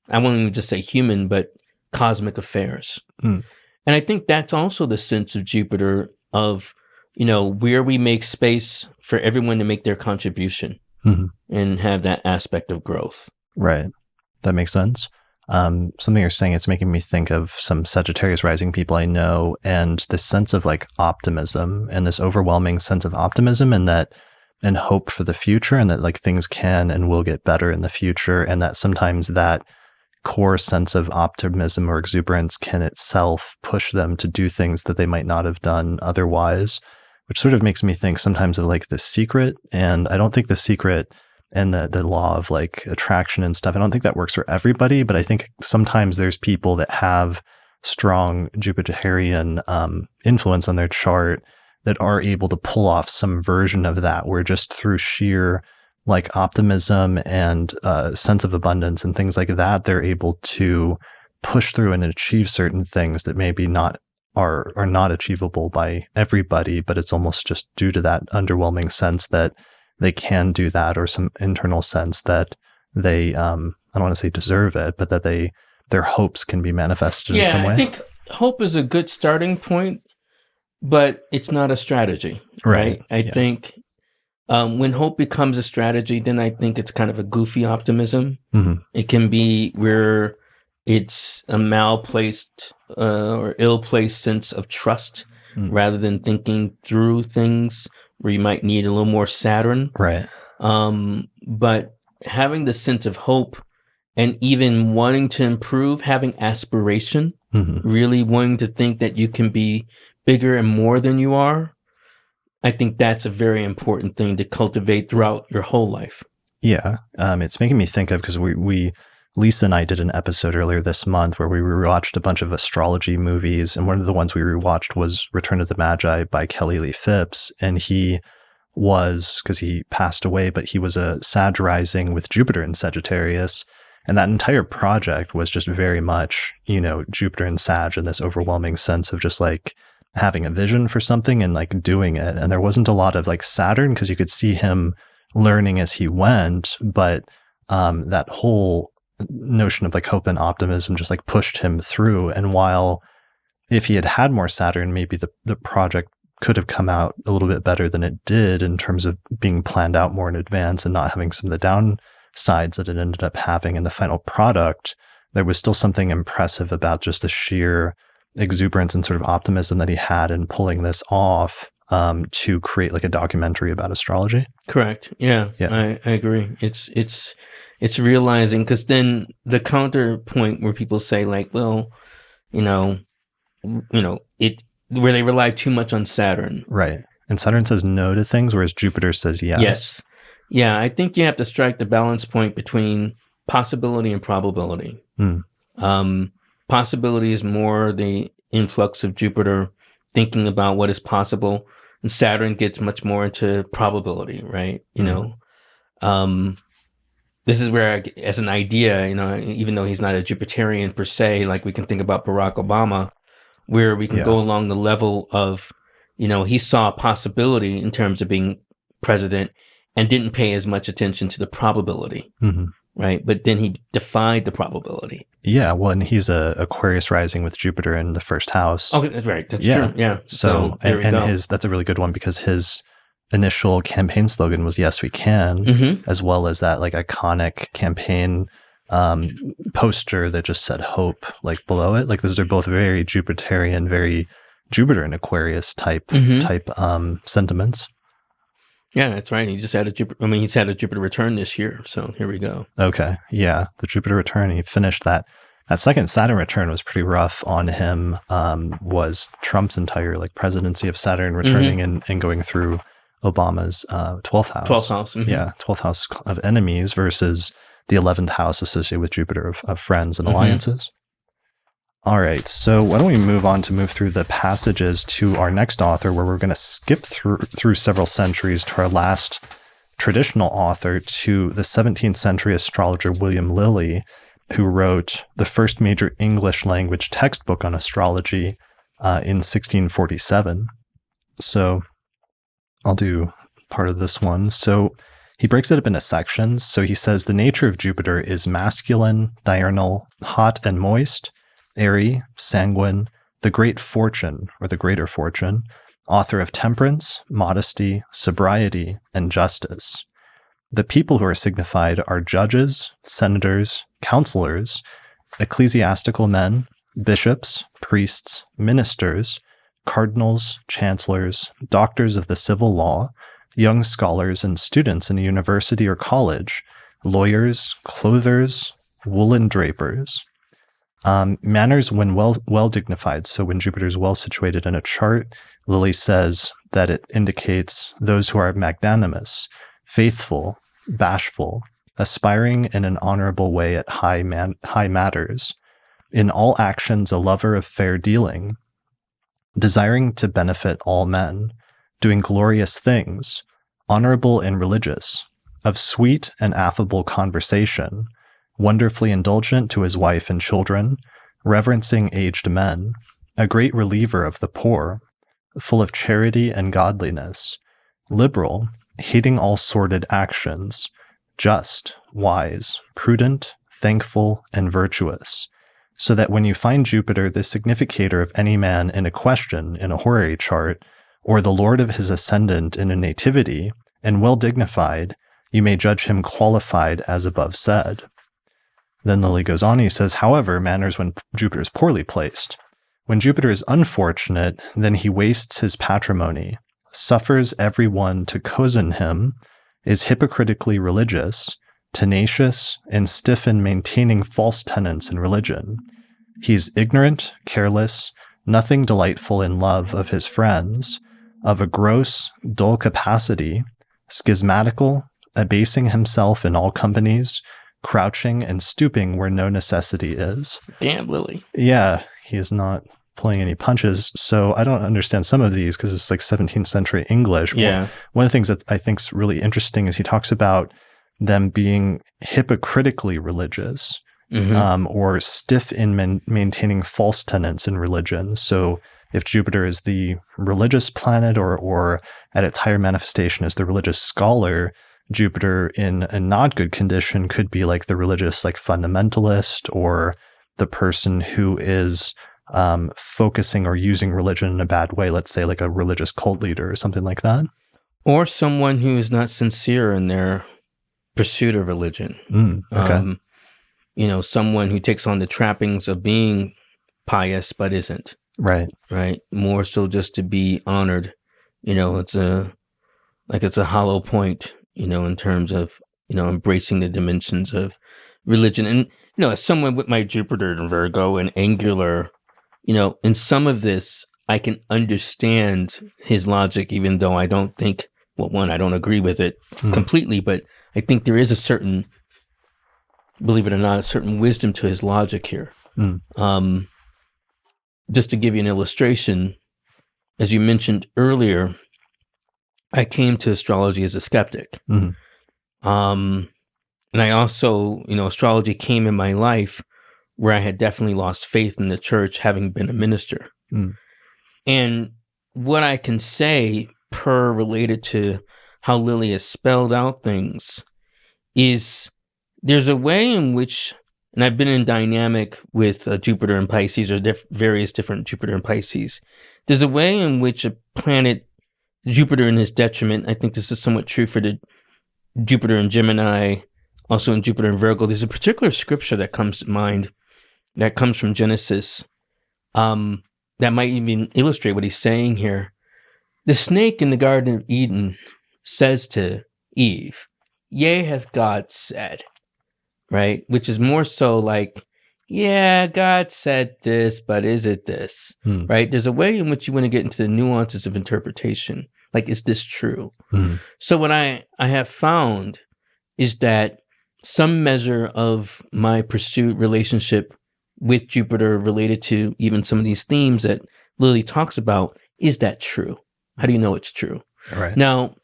I won't even just say human, but cosmic affairs. And I think that's also the sense of Jupiter of, where we make space for everyone to make their contribution and have that aspect of growth. Right. That makes sense. Something you're saying, it's making me think of some Sagittarius rising people I know, and this sense of like optimism and this overwhelming sense of optimism and hope for the future, and that like things can and will get better in the future. And that sometimes that core sense of optimism or exuberance can itself push them to do things that they might not have done otherwise, which sort of makes me think sometimes of like The Secret. And I don't think The Secret and the law of like attraction and stuff, I don't think that works for everybody, but I think sometimes there's people that have strong Jupiterian influence on their chart that are able to pull off some version of that, where just through sheer like optimism and sense of abundance and things like that, they're able to push through and achieve certain things that maybe are not achievable by everybody, but it's almost just due to that underwhelming sense that they can do that, or some internal sense that they I don't want to say deserve it, but that their hopes can be manifested in some way. I think hope is a good starting point, but it's not a strategy, right? I think when hope becomes a strategy, then I think it's kind of a goofy optimism. It can be where it's a malplaced or ill-placed sense of trust rather than thinking through things, where you might need a little more Saturn. Right. But having the sense of hope and even wanting to improve, having aspiration, really wanting to think that you can be bigger and more than you are, I think that's a very important thing to cultivate throughout your whole life. Yeah. It's making me think of, because Lisa and I did an episode earlier this month where we rewatched a bunch of astrology movies, and one of the ones we rewatched was Return of the Magi by Kelly Lee Phipps, and he was, because he passed away, but he was a Sag rising with Jupiter in Sagittarius, and that entire project was just very much, Jupiter and Sag, and this overwhelming sense of just like having a vision for something and like doing it. And there wasn't a lot of like Saturn, because you could see him learning as he went, but that whole notion of like hope and optimism just like pushed him through. And while if he had had more Saturn, maybe the project could have come out a little bit better than it did in terms of being planned out more in advance and not having some of the downsides that it ended up having in the final product, there was still something impressive about just the sheer exuberance and sort of optimism that he had in pulling this off to create like a documentary about astrology. Correct. Yeah. I agree. It's realizing, because then the counterpoint where people say like, well, where they rely too much on Saturn. Right. And Saturn says no to things, whereas Jupiter says yes. Yes. Yeah. I think you have to strike the balance point between possibility and probability. Possibility is more the influx of Jupiter thinking about what is possible, and Saturn gets much more into probability, right? This is where, as an idea, even though he's not a Jupiterian per se, like we can think about Barack Obama, where we can go along the level of, he saw a possibility in terms of being president and didn't pay as much attention to the probability, right? But then he defied the probability. Yeah, well, and he's a Aquarius rising with Jupiter in the first house. Oh, that's right. That's true. Yeah. So that's a really good one, because his initial campaign slogan was "Yes, we can," as well as that like iconic campaign poster that just said "Hope" like below it. Like those are both very Jupiterian, very Jupiter and Aquarius type sentiments. Yeah, that's right. He just had he's had a Jupiter return this year. So here we go. Okay. Yeah. The Jupiter return. He finished that. That second Saturn return was pretty rough on him. Was Trump's entire like presidency of Saturn returning and going through Obama's 12th house. 12th house. Yeah. 12th house of enemies versus the 11th house associated with Jupiter of friends and alliances. All right, so why don't we move through the passages to our next author, where we're going to skip through several centuries to our last traditional author, to the 17th century astrologer William Lilly, who wrote the first major English language textbook on astrology in 1647. So I'll do part of this one. So he breaks it up into sections. So he says the nature of Jupiter is masculine, diurnal, hot and moist, airy, sanguine, the great fortune or the greater fortune, author of temperance, modesty, sobriety, and justice. The people who are signified are judges, senators, counselors, ecclesiastical men, bishops, priests, ministers, cardinals, chancellors, doctors of the civil law, young scholars and students in a university or college, lawyers, clothers, woolen drapers. Manners when well dignified. So when Jupiter is well situated in a chart, Lilly says that it indicates those who are magnanimous, faithful, bashful, aspiring in an honorable way at high matters, in all actions a lover of fair dealing, desiring to benefit all men, doing glorious things, honorable and religious, of sweet and affable conversation, wonderfully indulgent to his wife and children, reverencing aged men, a great reliever of the poor, full of charity and godliness, liberal, hating all sordid actions, just, wise, prudent, thankful, and virtuous. So that when you find Jupiter, the significator of any man in a question in a horary chart, or the lord of his ascendant in a nativity, and well dignified, you may judge him qualified as above said. Then Lilly goes on, he says, however, manners when Jupiter is poorly placed. When Jupiter is unfortunate, then he wastes his patrimony, suffers every one to cozen him, is hypocritically religious, tenacious, and stiff in maintaining false tenets in religion. He is ignorant, careless, nothing delightful in love of his friends, of a gross, dull capacity, schismatical, abasing himself in all companies, crouching and stooping where no necessity is. Damn, Lilly. Yeah, he is not pulling any punches. So I don't understand some of these because it's like 17th century English. Yeah. One of the things that I think is really interesting is he talks about them being hypocritically religious, or stiff in maintaining false tenets in religion. So if Jupiter is the religious planet or at its higher manifestation as the religious scholar, Jupiter in a not good condition could be like the religious like fundamentalist, or the person who is focusing or using religion in a bad way, let's say like a religious cult leader or something like that. Or someone who is not sincere in their pursuit of religion. Okay. Someone who takes on the trappings of being pious but isn't. Right. Right. More so just to be honored. It's a hollow point, in terms of, embracing the dimensions of religion. And, as someone with my Jupiter in Virgo and angular, in some of this, I can understand his logic, even though I don't think, I don't agree with it completely, but I think there is a certain, believe it or not, a certain wisdom to his logic here. Just to give you an illustration, as you mentioned earlier, I came to astrology as a skeptic. And I also, astrology came in my life where I had definitely lost faith in the church, having been a minister. And what I can say, related to how Lilly has spelled out things, is there's a way in which, and I've been in dynamic with Jupiter and Pisces, or various different Jupiter and Pisces. There's a way in which a planet, Jupiter in his detriment, I think this is somewhat true for the Jupiter and Gemini, also in Jupiter and Virgo. There's a particular scripture that comes to mind that comes from Genesis that might even illustrate what he's saying here. The snake in the Garden of Eden says to Eve, "Yea, hath God said," right? Which is more so like, yeah, God said this, but is it this, right? There's a way in which you want to get into the nuances of interpretation. Like, is this true? So what I have found is that some measure of my pursuit relationship with Jupiter related to even some of these themes that Lilly talks about, is that true? How do you know it's true? Right. Now,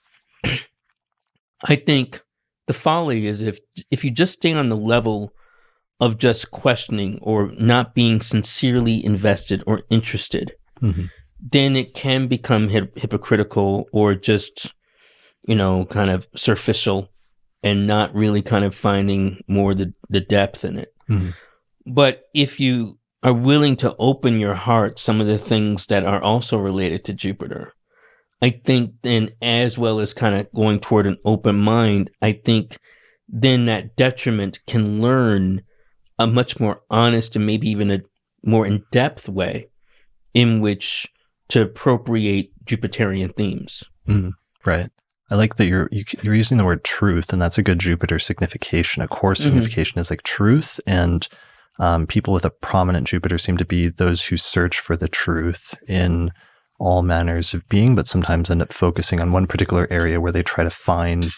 I think the folly is if you just stay on the level of just questioning or not being sincerely invested or interested, then it can become hypocritical or just, kind of superficial and not really kind of finding more the depth in it. But if you are willing to open your heart, some of the things that are also related to Jupiter, I think then, as well as kind of going toward an open mind, I think then that detriment can learn a much more honest and maybe even a more in-depth way in which to appropriate Jupiterian themes. Right. I like that you're using the word truth, and that's a good Jupiter signification. A core signification is like truth, and people with a prominent Jupiter seem to be those who search for the truth in all manners of being, but sometimes end up focusing on one particular area where they try to find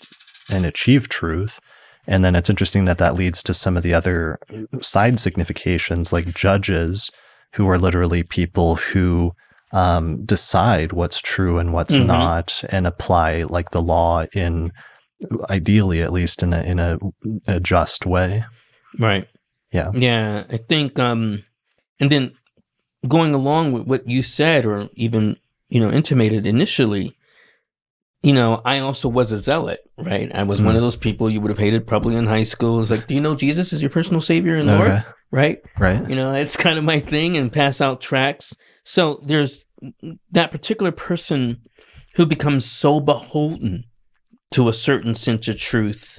and achieve truth. And then it's interesting that leads to some of the other side significations, like judges, who are literally people who decide what's true and what's not, and apply like the law in, ideally at least, in a just way. Right. Yeah. Yeah. I think, and then going along with what you said, or even, intimated initially, I also was a zealot, right? I was one of those people you would have hated probably in high school. It's like, do you know Jesus is your personal savior and Lord? Right? Right. It's kind of my thing, and pass out tracts. So there's that particular person who becomes so beholden to a certain sense of truth.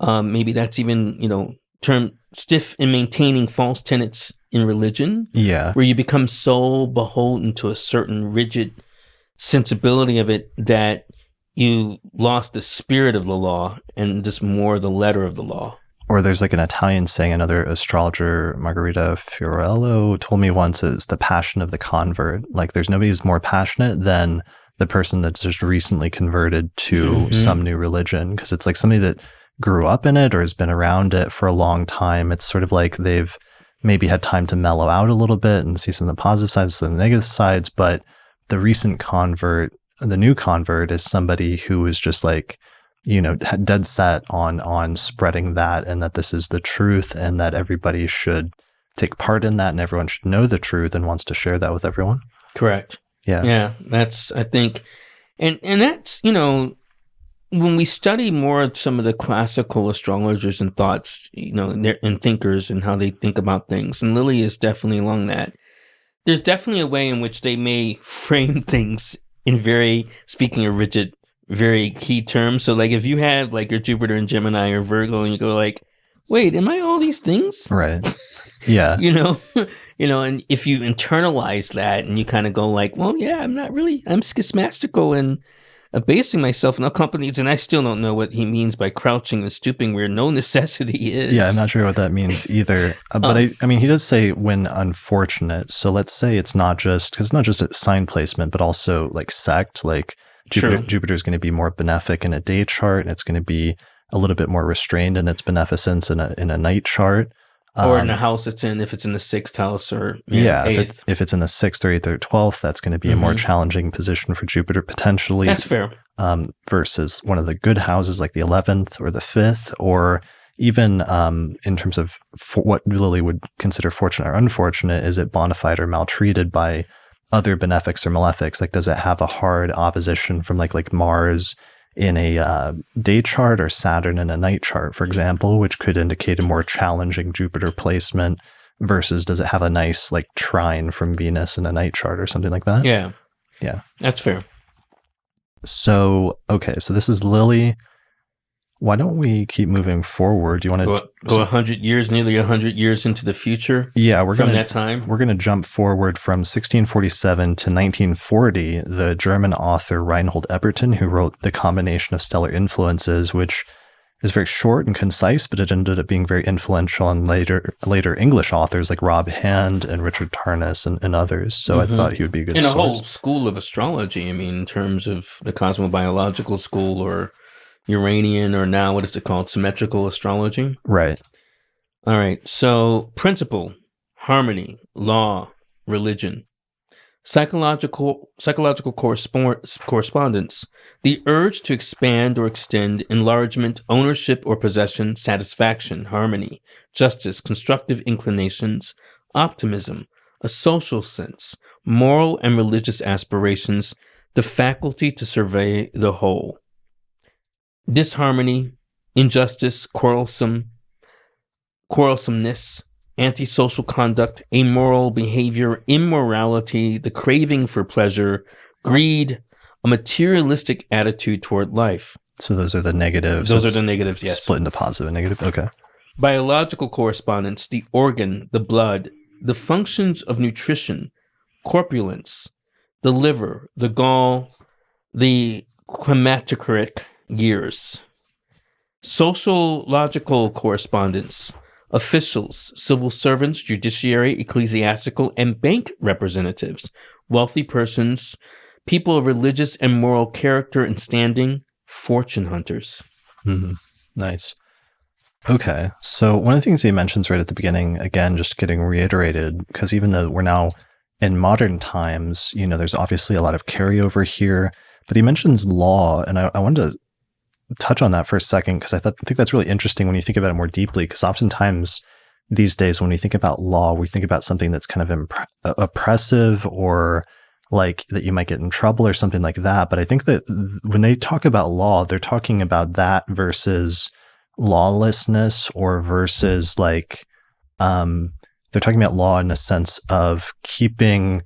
Maybe that's even, termed stiff in maintaining false tenets in religion. Yeah. Where you become so beholden to a certain rigid sensibility of it that you lost the spirit of the law and just more the letter of the law. Or there's like an Italian saying, another astrologer, Margherita Fiorello, told me once, is the passion of the convert. Like there's nobody who's more passionate than the person that's just recently converted to some new religion, because it's like somebody that grew up in it or has been around it for a long time. It's sort of like they've maybe had time to mellow out a little bit and see some of the positive sides, some of the negative sides, but the recent convert, the new convert, is somebody who is just like, dead set on spreading that, and that this is the truth, and that everybody should take part in that, and everyone should know the truth and wants to share that with everyone. Correct. Yeah. Yeah. That's, I think, and that's, when we study more of some of the classical astrologers and thoughts, and thinkers and how they think about things, and Lilly is definitely along that. There's definitely a way in which they may frame things in speaking of rigid, very key terms. So like if you have like your Jupiter in Gemini or Virgo and you go like, wait, am I all these things? Right. Yeah. And if you internalize that and you kind of go like, well, yeah, I'm schismastical and abasing myself in all companies, and I still don't know what he means by crouching and stooping where no necessity is. Yeah, I'm not sure what that means either. But I mean, he does say when unfortunate. So let's say it's not just, because it's not just a sign placement, but also like sect, like Jupiter is going to be more benefic in a day chart, and it's going to be a little bit more restrained in its beneficence in a night chart. Or in the house it's in, if it's in the 6th house or if it's in the 6th or 8th or 12th, that's going to be a more challenging position for Jupiter potentially. That's fair. Versus one of the good houses like the 11th or the 5th, or even in terms of what Lilly would consider fortunate or unfortunate, is it bona fide or maltreated by other benefics or malefics? Like, does it have a hard opposition from like Mars in a day chart, or Saturn in a night chart, for example, which could indicate a more challenging Jupiter placement, versus does it have a nice like trine from Venus in a night chart or something like that? Yeah. Yeah. That's fair. So, okay. So this is Lilly. Why don't we keep moving forward? Do you want to go 100 years, nearly 100 years into the future? Yeah, from that time. We're going to jump forward from 1647 to 1940. The German author Reinhold Ebertin, who wrote The Combination of Stellar Influences, which is very short and concise, but it ended up being very influential on later English authors like Rob Hand and Richard Tarnas and others. So I thought he would be a good source. In a whole school of astrology, I mean, in terms of the cosmobiological school, or Uranian, or now what is it called? Symmetrical astrology? Right. All right. So principle, harmony, law, religion, psychological correspondence, the urge to expand or extend, enlargement, ownership or possession, satisfaction, harmony, justice, constructive inclinations, optimism, a social sense, moral and religious aspirations, the faculty to survey the whole. Disharmony, injustice, quarrelsomeness, antisocial conduct, amoral behavior, immorality, the craving for pleasure, greed, a materialistic attitude toward life. So those are the negatives. Those are the negatives, yes. Split into positive and negative. Okay. Biological correspondence, the organ, the blood, the functions of nutrition, corpulence, the liver, the gall, the climacteric years. Sociological correspondence, officials, civil servants, judiciary, ecclesiastical, and bank representatives, wealthy persons, people of religious and moral character and standing, fortune hunters. Mm-hmm. Nice. Okay. So one of the things he mentions right at the beginning, again, just getting reiterated, because even though we're now in modern times, there's obviously a lot of carryover here, but he mentions law, and I wanted to touch on that for a second, because I think that's really interesting when you think about it more deeply, because oftentimes these days when we think about law, we think about something that's kind of oppressive or like that you might get in trouble or something like that. But I think that when they talk about law, they're talking about that versus lawlessness, or versus like, they're talking about law in a sense of keeping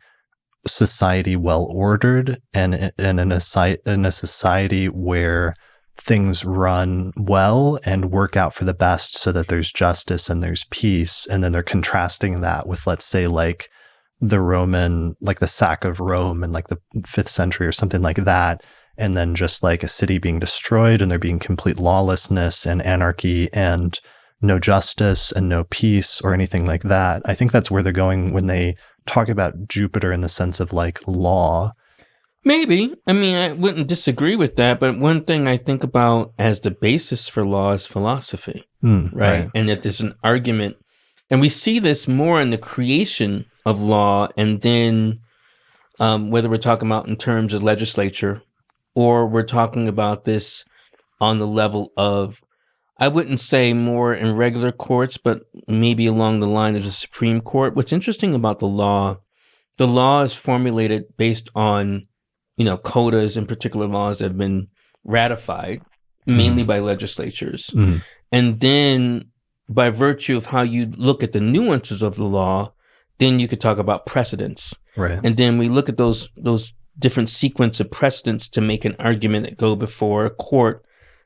society well ordered, and in a society where things run well and work out for the best, so that there's justice and there's peace. And then they're contrasting that with, let's say, like the Roman, like the sack of Rome in like the 5th century or something like that. And then just like a city being destroyed and there being complete lawlessness and anarchy and no justice and no peace or anything like that. I think that's where they're going when they talk about Jupiter in the sense of like law. Maybe. I mean, I wouldn't disagree with that, but one thing I think about as the basis for law is philosophy, right? And that there's an argument, and we see this more in the creation of law, and then whether we're talking about in terms of legislature, or we're talking about this on the level of, I wouldn't say more in regular courts, but maybe along the line of the Supreme Court. What's interesting about the law is formulated based on, codas and particular laws that have been ratified, mainly by legislatures. And then by virtue of how you look at the nuances of the law, then you could talk about precedents. Right. And then we look at those different sequence of precedents to make an argument that go before a court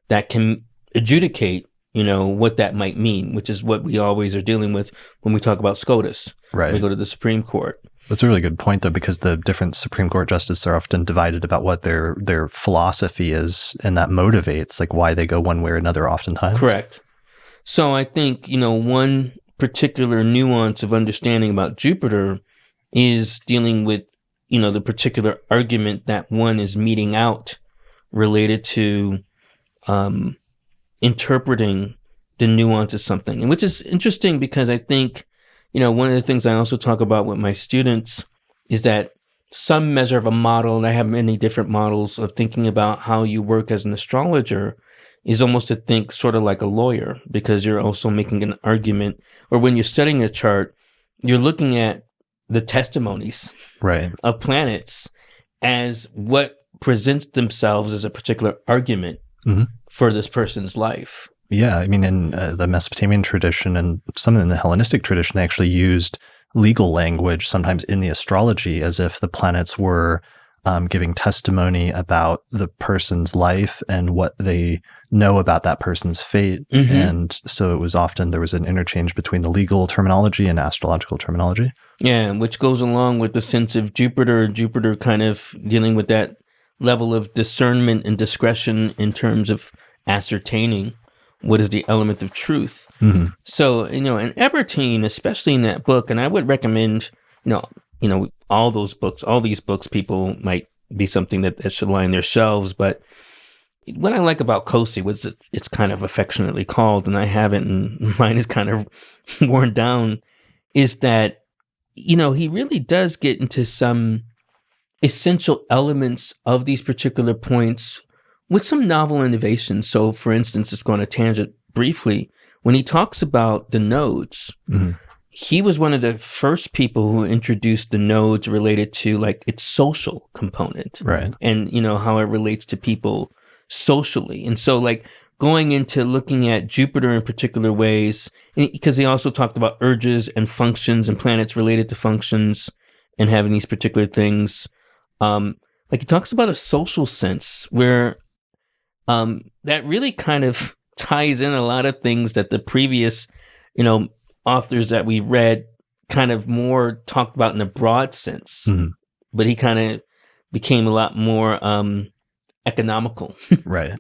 that can adjudicate, what that might mean, which is what we always are dealing with when we talk about SCOTUS. Right. We go to the Supreme Court. That's a really good point, though, because the different Supreme Court justices are often divided about what their philosophy is, and that motivates like why they go one way or another oftentimes. Correct. So I think, one particular nuance of understanding about Jupiter is dealing with, the particular argument that one is meeting out related to interpreting the nuance of something. And which is interesting because I think, one of the things I also talk about with my students is that some measure of a model, and I have many different models of thinking about how you work as an astrologer, is almost to think sort of like a lawyer, because you're also making an argument, or when you're studying a chart, you're looking at the testimonies of planets as what presents themselves as a particular argument for this person's life. Yeah, I mean, in the Mesopotamian tradition and some in the Hellenistic tradition, they actually used legal language sometimes in the astrology as if the planets were giving testimony about the person's life and what they know about that person's fate. And so it was often there was an interchange between the legal terminology and astrological terminology. Yeah, which goes along with the sense of Jupiter kind of dealing with that level of discernment and discretion in terms of ascertaining what is the element of truth. So, and Ebertin, especially in that book, and I would recommend, all these books, people might be something that should lie on their shelves. But what I like about Cosi, which it's kind of affectionately called, and I haven't, and mine is kind of worn down, is that, he really does get into some essential elements of these particular points with some novel innovations. So, for instance, it's going to tangent briefly. When he talks about the nodes, he was one of the first people who introduced the nodes related to like its social component, right? And how it relates to people socially. And so, like going into looking at Jupiter in particular ways, because he also talked about urges and functions and planets related to functions and having these particular things. Like he talks about a social sense where that really kind of ties in a lot of things that the previous, authors that we read kind of more talked about in a broad sense. But he kind of became a lot more economical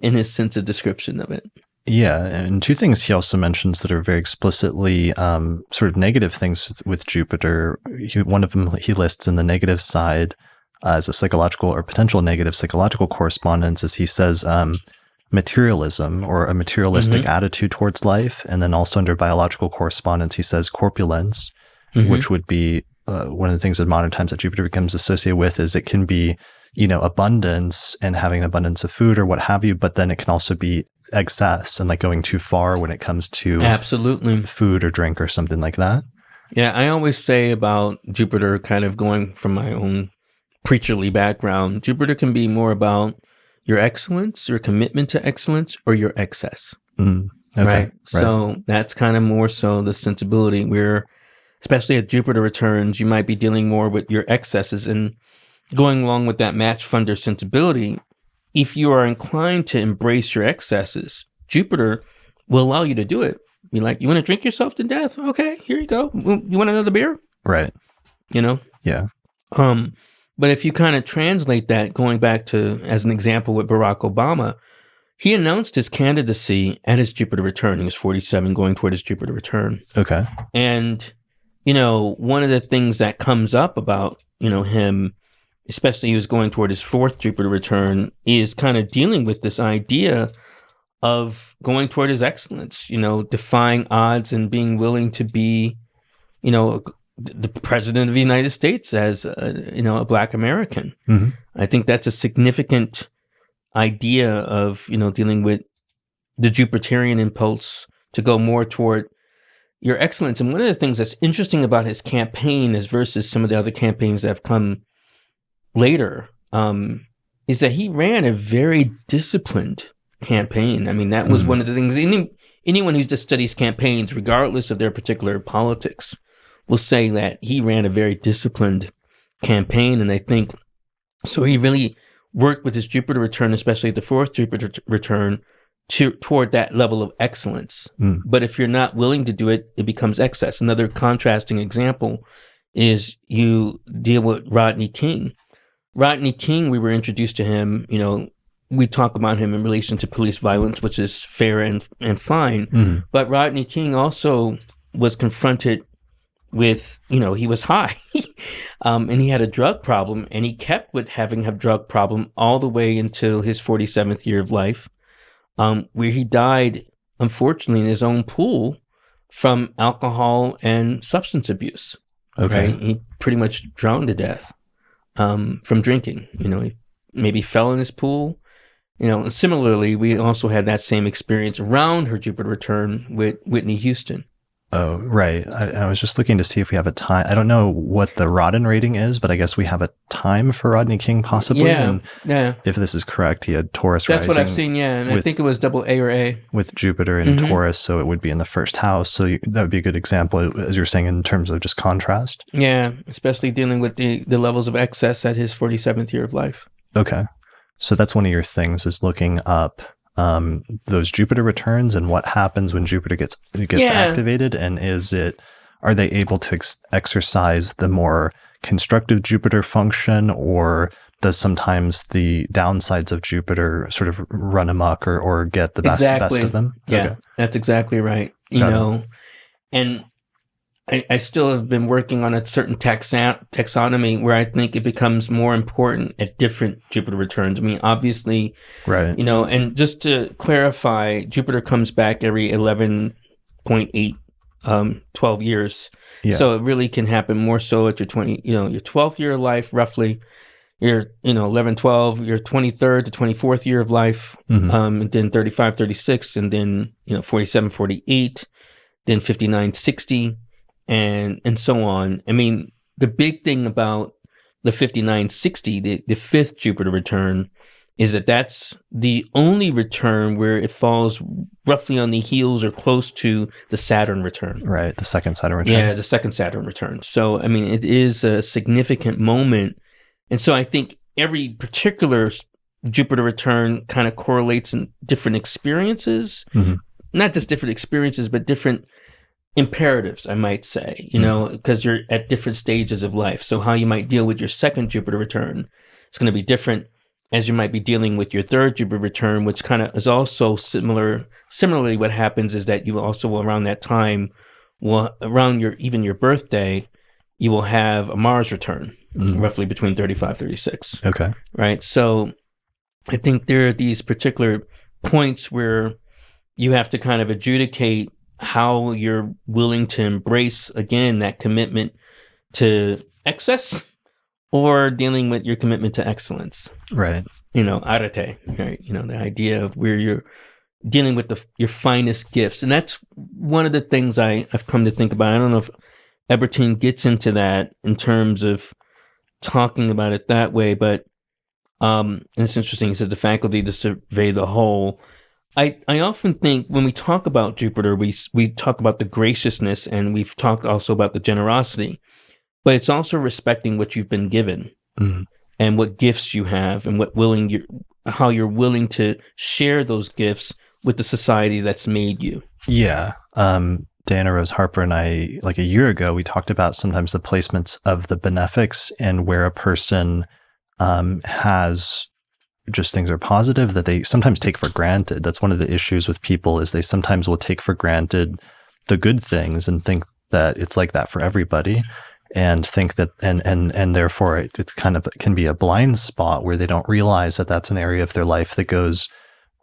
in his sense of description of it. Yeah, and two things he also mentions that are very explicitly sort of negative things with Jupiter. One of them he lists in the negative side as a psychological or potential negative psychological correspondence, as he says materialism or a materialistic attitude towards life. And then also under biological correspondence, he says corpulence, which would be one of the things in modern times that Jupiter becomes associated with is it can be, abundance and having an abundance of food or what have you, but then it can also be excess and like going too far when it comes to absolutely food or drink or something like that. Yeah, I always say about Jupiter kind of going from my own preacherly background, Jupiter can be more about your excellence, your commitment to excellence, or your excess. Okay. Right. So that's kind of more so the sensibility where, especially at Jupiter returns, you might be dealing more with your excesses. And going along with that match funder sensibility, if you are inclined to embrace your excesses, Jupiter will allow you to do it. Be like, you want to drink yourself to death? Okay, here you go. You want another beer? Right. You know? Yeah. But if you kind of translate that, going back to, as an example with Barack Obama, he announced his candidacy at his Jupiter return. He was 47 going toward his Jupiter return. Okay. And, one of the things that comes up about, him, especially he was going toward his fourth Jupiter return, is kind of dealing with this idea of going toward his excellence, defying odds and being willing to be, the president of the United States as, a Black American. Mm-hmm. I think that's a significant idea of, dealing with the Jupiterian impulse to go more toward your excellence. And one of the things that's interesting about his campaign is versus some of the other campaigns that have come later, is that he ran a very disciplined campaign. I mean, that was one of the things anyone who just studies campaigns, regardless of their particular politics, will say that he ran a very disciplined campaign. And I think so he really worked with his Jupiter return, especially the fourth Jupiter return, toward that level of excellence. But if you're not willing to do it, it becomes excess. Another contrasting example is you deal with Rodney King. Rodney King, we were introduced to him, we talk about him in relation to police violence, which is fair and fine. But Rodney King also was confronted with, he was high and he had a drug problem, and he kept with having a drug problem all the way until his 47th year of life, where he died, unfortunately, in his own pool from alcohol and substance abuse. Okay. Right? He pretty much drowned to death from drinking. He maybe fell in his pool. Similarly, we also had that same experience around her Jupiter return with Whitney Houston. Oh, right. I was just looking to see if we have a time. I don't know what the Rodden rating is, but I guess we have a time for Rodney King possibly. Yeah. If this is correct, he had Taurus That's rising. what I've seen, yeah. And I think it was double A or A. With Jupiter in Taurus, so it would be in the first house. So that would be a good example, as you're saying, in terms of just contrast. Yeah, especially dealing with the levels of excess at his 47th year of life. Okay. So that's one of your things, is looking up those Jupiter returns and what happens when Jupiter gets activated, and are they able to exercise the more constructive Jupiter function, or does sometimes the downsides of Jupiter sort of run amok or get the best of them? Yeah, okay. That's exactly right. And I still have been working on a certain taxonomy where I think it becomes more important at different Jupiter returns. I mean, obviously, right. And just to clarify, Jupiter comes back every 11.8, 12 years. Yeah. So it really can happen more so at your 12th year of life, roughly. Your 11, 12, your 23rd to 24th year of life, and then 35, 36, and then 47, 48, then 59, 60. And so on. I mean, the big thing about the 5960, the fifth Jupiter return, is that that's the only return where it falls roughly on the heels or close to the Saturn return. Right, the second Saturn return. Yeah, the second Saturn return. So, I mean, it is a significant moment. And so I think every particular Jupiter return kind of correlates in different experiences. Not just different experiences, but different imperatives, I might say, because you're at different stages of life. So how you might deal with your second Jupiter return is going to be different as you might be dealing with your third Jupiter return, which kind of is also similar. Similarly, what happens is that you also will, around that time, around your birthday, you will have a Mars return, roughly between 35, 36. Okay. Right. So I think there are these particular points where you have to kind of adjudicate how you're willing to embrace, again, that commitment to excess or dealing with your commitment to excellence. Right. Arete, right? The idea of where you're dealing with your finest gifts. And that's one of the things I've come to think about. I don't know if Ebertin gets into that in terms of talking about it that way, but and it's interesting. It says the faculty to survey the whole. I often think when we talk about Jupiter, we talk about the graciousness, and we've talked also about the generosity, but it's also respecting what you've been given and what gifts you have, and how you're willing to share those gifts with the society that's made you. Yeah. Diana Rose Harper and I, like a year ago, we talked about sometimes the placements of the benefics and where a person has just things are positive that they sometimes take for granted. That's one of the issues with people, is they sometimes will take for granted the good things and think that it's like that for everybody, and think that, and therefore it kind of can be a blind spot where they don't realize that that's an area of their life that goes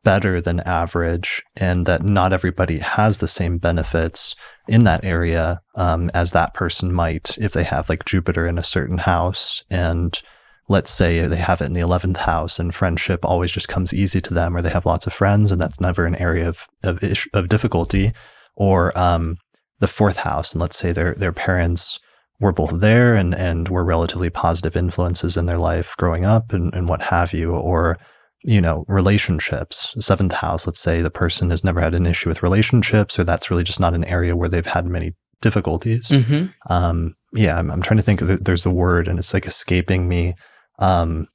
better than average, and that not everybody has the same benefits in that area as that person might if they have like Jupiter in a certain house. And let's say they have it in the 11th house and friendship always just comes easy to them, or they have lots of friends and that's never an area of difficulty. Or the 4th house, and let's say their parents were both there and were relatively positive influences in their life growing up and what have you. Or, you know, relationships, 7th house, let's say the person has never had an issue with relationships, or that's really just not an area where they've had many difficulties. I'm trying to think there's a word and it's like escaping me. I'm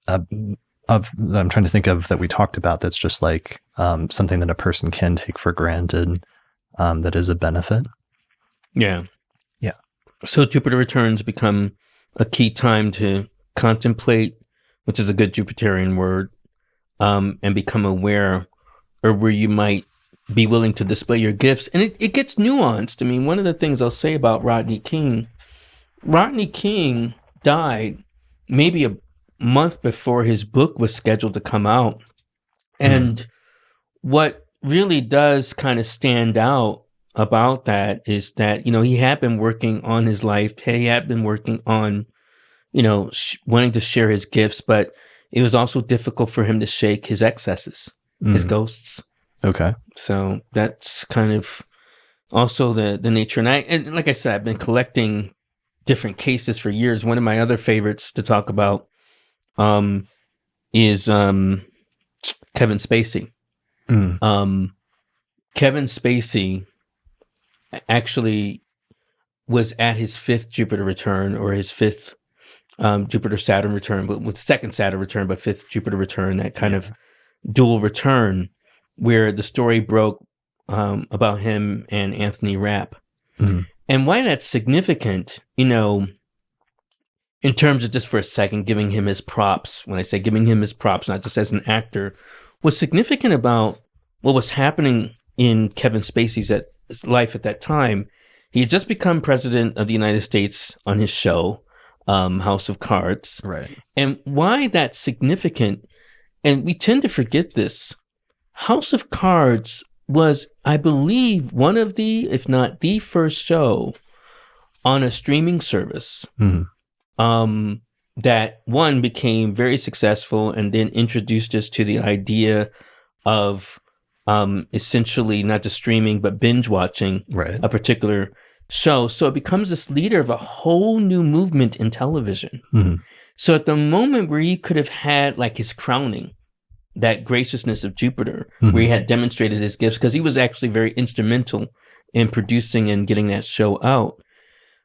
trying to think of that we talked about that's just like something that a person can take for granted that is a benefit. Yeah. So Jupiter returns become a key time to contemplate, which is a good Jupiterian word, and become aware, or where you might be willing to display your gifts. And it gets nuanced. I mean, one of the things I'll say about Rodney King died maybe a month before his book was scheduled to come out. And what really does kind of stand out about that is that, you know, he had been working on his life. He had been working on, you know, wanting to share his gifts, but it was also difficult for him to shake his excesses, his ghosts. Okay. So that's kind of also the nature. And like I said, I've been collecting different cases for years. One of my other favorites to talk about is Kevin Spacey. Kevin Spacey actually was at his 5th Jupiter return, or his 5th Jupiter-Saturn return, but with 2nd Saturn return, but 5th Jupiter return, that kind of dual return, where the story broke about him and Anthony Rapp. And why that's significant, you know, in terms of, just for a second, giving him his props. When I say giving him his props, not just as an actor, what's significant about what was happening in Kevin Spacey's life at that time, he had just become president of the United States on his show, House of Cards. Right. And why that's significant, and we tend to forget this, House of Cards was, I believe, one of the, if not the first show on a streaming service that, one, became very successful and then introduced us to the idea of essentially not just streaming, but binge watching a particular show. So it becomes this leader of a whole new movement in television. So at the moment where he could have had like his crowning, that graciousness of Jupiter, where he had demonstrated his gifts, because he was actually very instrumental in producing and getting that show out.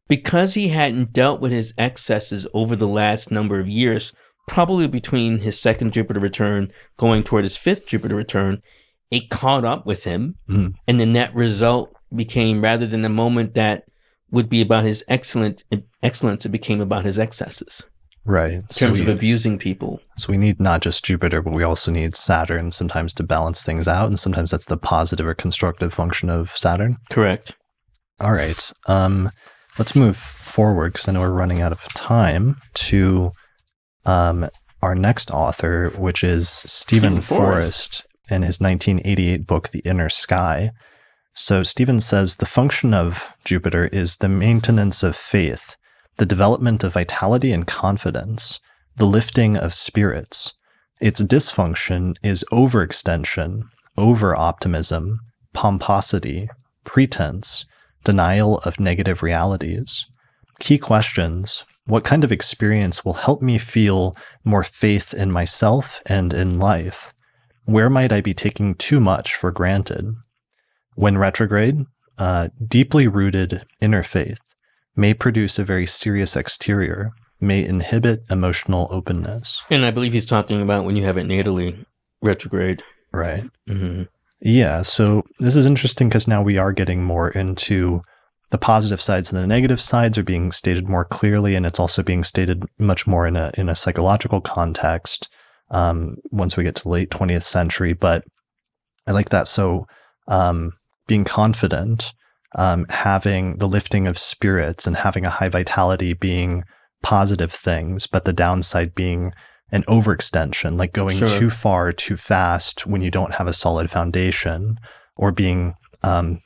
Because he hadn't dealt with his excesses over the last number of years, probably between his 2nd Jupiter return going toward his 5th Jupiter return, it caught up with him. And the net result became, rather than the moment that would be about his excellence, it became about his excesses. Right. In terms of abusing people. So we need not just Jupiter, but we also need Saturn sometimes to balance things out. And sometimes that's the positive or constructive function of Saturn. Correct. All right. Let's move forward, because I know we're running out of time, to our next author, which is Stephen Forrest, in his 1988 book, The Inner Sky. So Stephen says, the function of Jupiter is the maintenance of faith, the development of vitality and confidence, the lifting of spirits. Its dysfunction is overextension, over-optimism, pomposity, pretense, denial of negative realities. Key questions: What kind of experience will help me feel more faith in myself and in life? Where might I be taking too much for granted? When retrograde, deeply rooted inner faith may produce a very serious exterior, may inhibit emotional openness. And I believe he's talking about when you have it natally retrograde. Right. Mm-hmm. Yeah. So this is interesting because now we are getting more into the positive sides, and the negative sides are being stated more clearly, and it's also being stated much more in a psychological context once we get to late 20th century. But I like that. So being confident, having the lifting of spirits, and having a high vitality being positive things, but the downside being an overextension, like going too far, too fast when you don't have a solid foundation, or being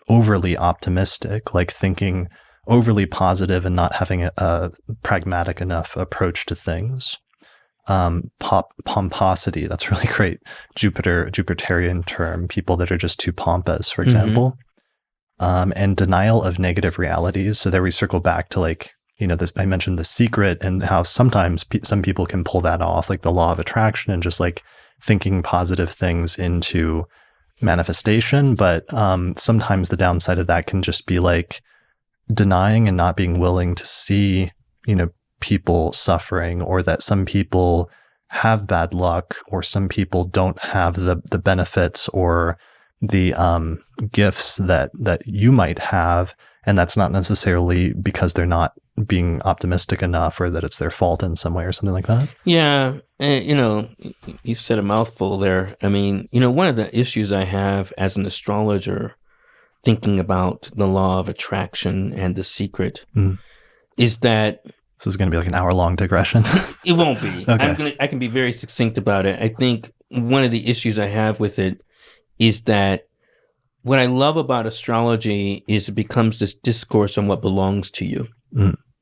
overly optimistic, like thinking overly positive and not having a pragmatic enough approach to things. Pomposity, that's a really great Jupiterian term, people that are just too pompous, for example. And denial of negative realities. So there we circle back to like, this, I mentioned The Secret, and how sometimes some people can pull that off, like the law of attraction, and just like thinking positive things into manifestation. But sometimes the downside of that can just be like denying and not being willing to see, people suffering, or that some people have bad luck, or some people don't have the benefits or the gifts that you might have. And that's not necessarily because they're not being optimistic enough, or that it's their fault in some way or something like that. Yeah. You said a mouthful there. I mean, one of the issues I have as an astrologer thinking about the law of attraction and The Secret is that this is going to be like an hour-long digression. It won't be. Okay. I can be very succinct about it. I think one of the issues I have with it is that what I love about astrology is it becomes this discourse on what belongs to you,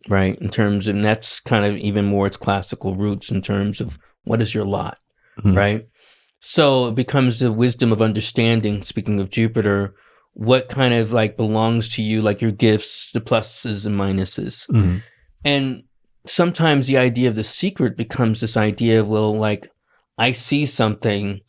right? In terms of, and that's kind of even more its classical roots in terms of what is your lot, right? So it becomes the wisdom of understanding, speaking of Jupiter, what kind of like belongs to you, like your gifts, the pluses and minuses. And sometimes the idea of The Secret becomes this idea of, well, like I see something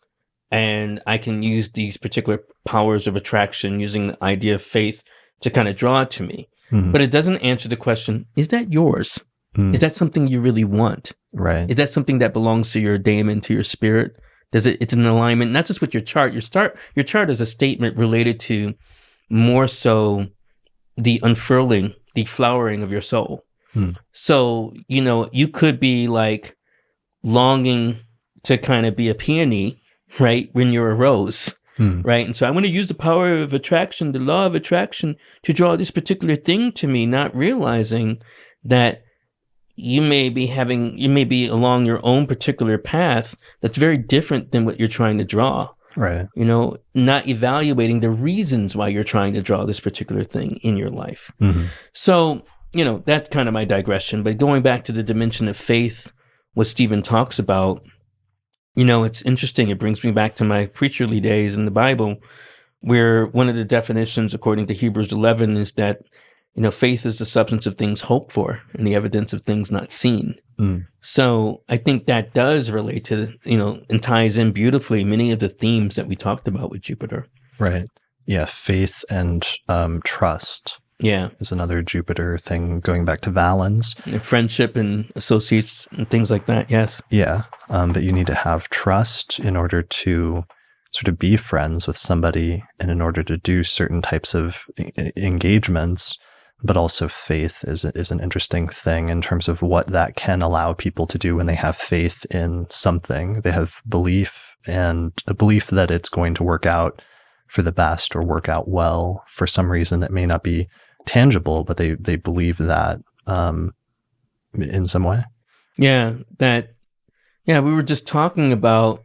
and I can use these particular powers of attraction using the idea of faith to kind of draw it to me. But it doesn't answer the question, is that yours? Is that something you really want? Right. Is that something that belongs to your daemon, to your spirit? It's an alignment, not just with your chart. Your chart is a statement related to more so the unfurling, the flowering of your soul. So, you could be like longing to kind of be a peony, right? When you're a rose, right? And so I want to use the power of attraction, the law of attraction, to draw this particular thing to me, not realizing that you may be along your own particular path that's very different than what you're trying to draw. Right. Not evaluating the reasons why you're trying to draw this particular thing in your life. So, that's kind of my digression. But going back to the dimension of faith, what Stephen talks about, it's interesting. It brings me back to my preacherly days in the Bible, where one of the definitions, according to Hebrews 11, is that, faith is the substance of things hoped for and the evidence of things not seen. So I think that does relate to, and ties in beautifully many of the themes that we talked about with Jupiter. Right. Yeah. Faith and trust. Yeah. Is another Jupiter thing, going back to Valens. Friendship and associates and things like that. Yes. Yeah. But you need to have trust in order to sort of be friends with somebody, and in order to do certain types of engagements. But also faith is an interesting thing in terms of what that can allow people to do when they have faith in something. They have belief, and a belief that it's going to work out for the best, or work out well for some reason that may not be tangible, but they believe that in some way. Yeah, we were just talking about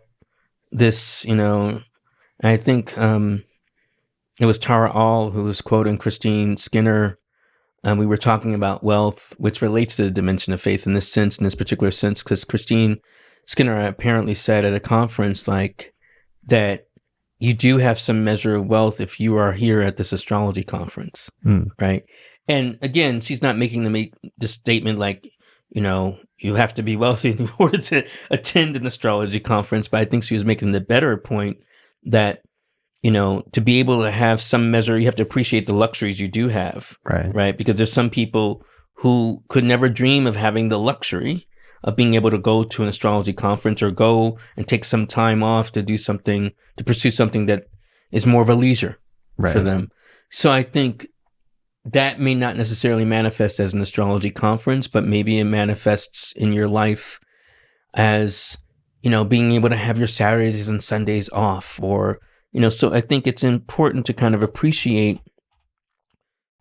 this, I think it was Tara All who was quoting Christine Skinner. We were talking about wealth, which relates to the dimension of faith in this particular sense, because Christine Skinner apparently said at a conference like that you do have some measure of wealth if you are here at this astrology conference, right? And again, she's not making the statement like you have to be wealthy in order to attend an astrology conference. But I think she was making the better point that, to be able to have some measure, you have to appreciate the luxuries you do have. Right. Because there's some people who could never dream of having the luxury of being able to go to an astrology conference or go and take some time off to do something, to pursue something that is more of a leisure for them. So I think that may not necessarily manifest as an astrology conference, but maybe it manifests in your life as, being able to have your Saturdays and Sundays off, or, so I think it's important to kind of appreciate,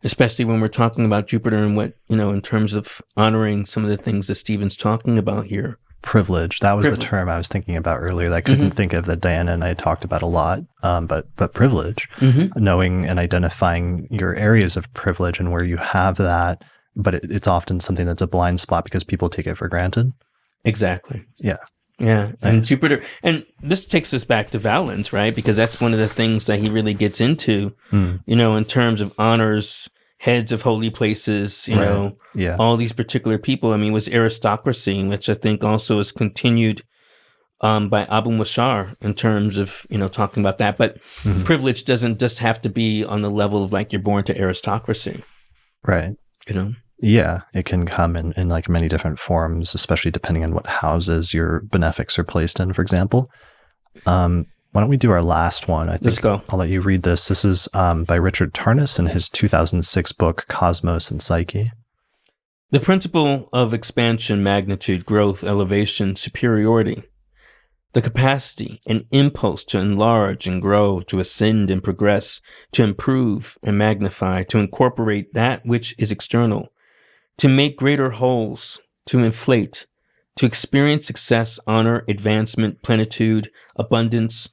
especially when we're talking about Jupiter and what, in terms of honoring some of the things that Stephen's talking about here. Privilege. That was the term I was thinking about earlier that I couldn't think of, that Diana and I talked about a lot. But privilege, knowing and identifying your areas of privilege and where you have that, but it's often something that's a blind spot because people take it for granted. Exactly. Yeah. Yeah. Nice. And Jupiter, and this takes us back to Valens, right? Because that's one of the things that he really gets into, in terms of honors, heads of holy places, all these particular people. I mean, it was aristocracy, which I think also is continued by Abu Mashar in terms of, talking about that. But privilege doesn't just have to be on the level of like you're born to aristocracy. Right. Yeah, it can come in like many different forms, especially depending on what houses your benefics are placed in, for example. Why don't we do our last one? I think Let's go. I'll let you read this. This is by Richard Tarnas in his 2006 book, Cosmos and Psyche. The principle of expansion, magnitude, growth, elevation, superiority, the capacity and impulse to enlarge and grow, to ascend and progress, to improve and magnify, to incorporate that which is external, to make greater wholes, to inflate, to experience success, honor, advancement, plenitude, abundance,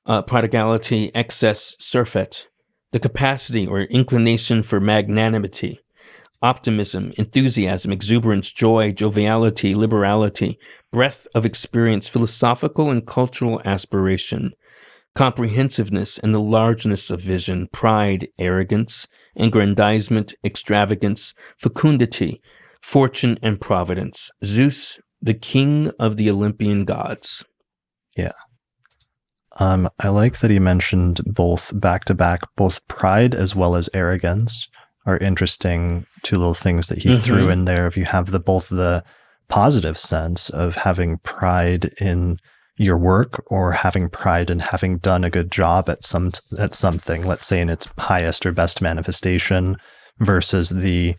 prodigality, excess, surfeit, the capacity or inclination for magnanimity, optimism, enthusiasm, exuberance, joy, joviality, liberality, breadth of experience, philosophical and cultural aspiration, comprehensiveness and the largeness of vision, pride, arrogance, aggrandizement, extravagance, fecundity, fortune and providence, Zeus, the king of the Olympian gods. Yeah. I like that he mentioned both back-to-back, both pride as well as arrogance are interesting two little things that he threw in there. If you have both the positive sense of having pride in your work or having pride in having done a good job at something, let's say in its highest or best manifestation, versus the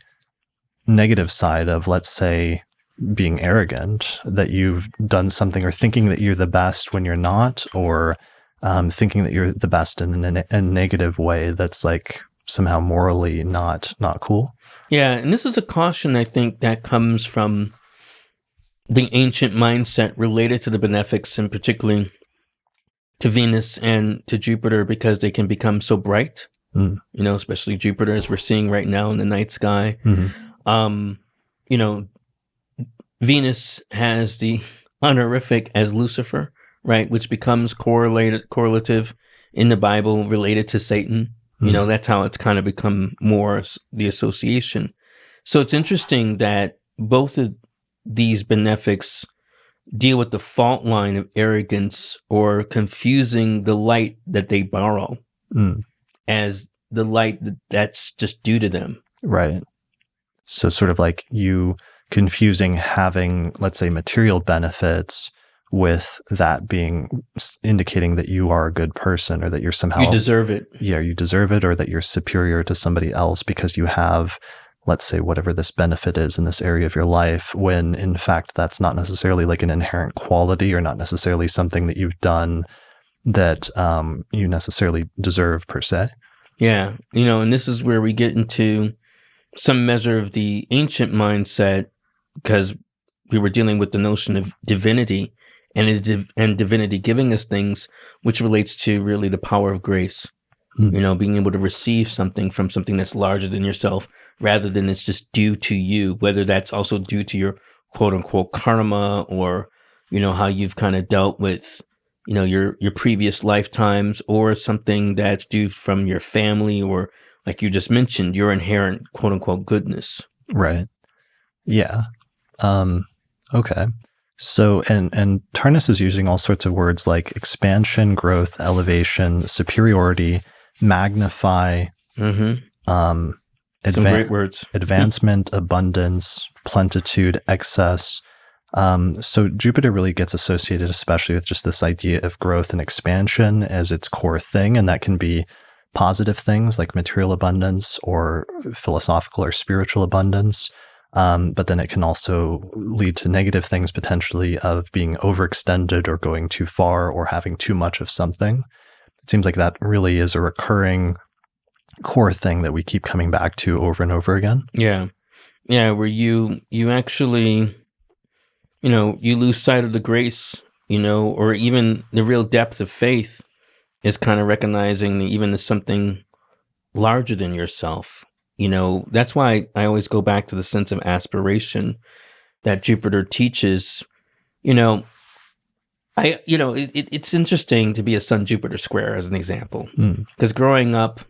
negative side of, let's say, being arrogant, that you've done something or thinking that you're the best when you're not, or thinking that you're the best in a negative way that's like somehow morally not cool. Yeah, and this is a caution, I think, that comes from the ancient mindset related to the benefics, and particularly to Venus and to Jupiter, because they can become so bright, especially Jupiter, as we're seeing right now in the night sky. Venus has the honorific as Lucifer, right, which becomes correlative in the Bible related to Satan. That's how it's kind of become more the association. So it's interesting that both of these benefics deal with the fault line of arrogance or confusing the light that they borrow as the light that's just due to them. Right. So sort of like you confusing having, let's say, material benefits with that being indicating that you are a good person, or that you're somehow... You deserve it. Yeah, you deserve it, or that you're superior to somebody else because you have, let's say, whatever this benefit is in this area of your life, when in fact that's not necessarily like an inherent quality, or not necessarily something that you've done that you necessarily deserve per se. Yeah, and this is where we get into some measure of the ancient mindset, because we were dealing with the notion of divinity and divinity giving us things, which relates to really the power of grace. Being able to receive something from something that's larger than yourself, rather than it's just due to you, whether that's also due to your quote unquote karma, or, how you've kind of dealt with, your previous lifetimes, or something that's due from your family, or like you just mentioned, your inherent quote unquote goodness. Right. Yeah. Okay. So, and Tarnas is using all sorts of words like expansion, growth, elevation, superiority, magnify, Some great words. advancement, abundance, plentitude, excess. So Jupiter really gets associated, especially with just this idea of growth and expansion as its core thing. And that can be positive things like material abundance or philosophical or spiritual abundance. But then it can also lead to negative things potentially of being overextended or going too far or having too much of something. It seems like that really is a recurring core thing that we keep coming back to over and over again. Yeah. Yeah. Where you actually, you lose sight of the grace, or even the real depth of faith is kind of recognizing that even there's something larger than yourself. That's why I always go back to the sense of aspiration that Jupiter teaches. It's interesting to be a Sun Jupiter square as an example, because growing up,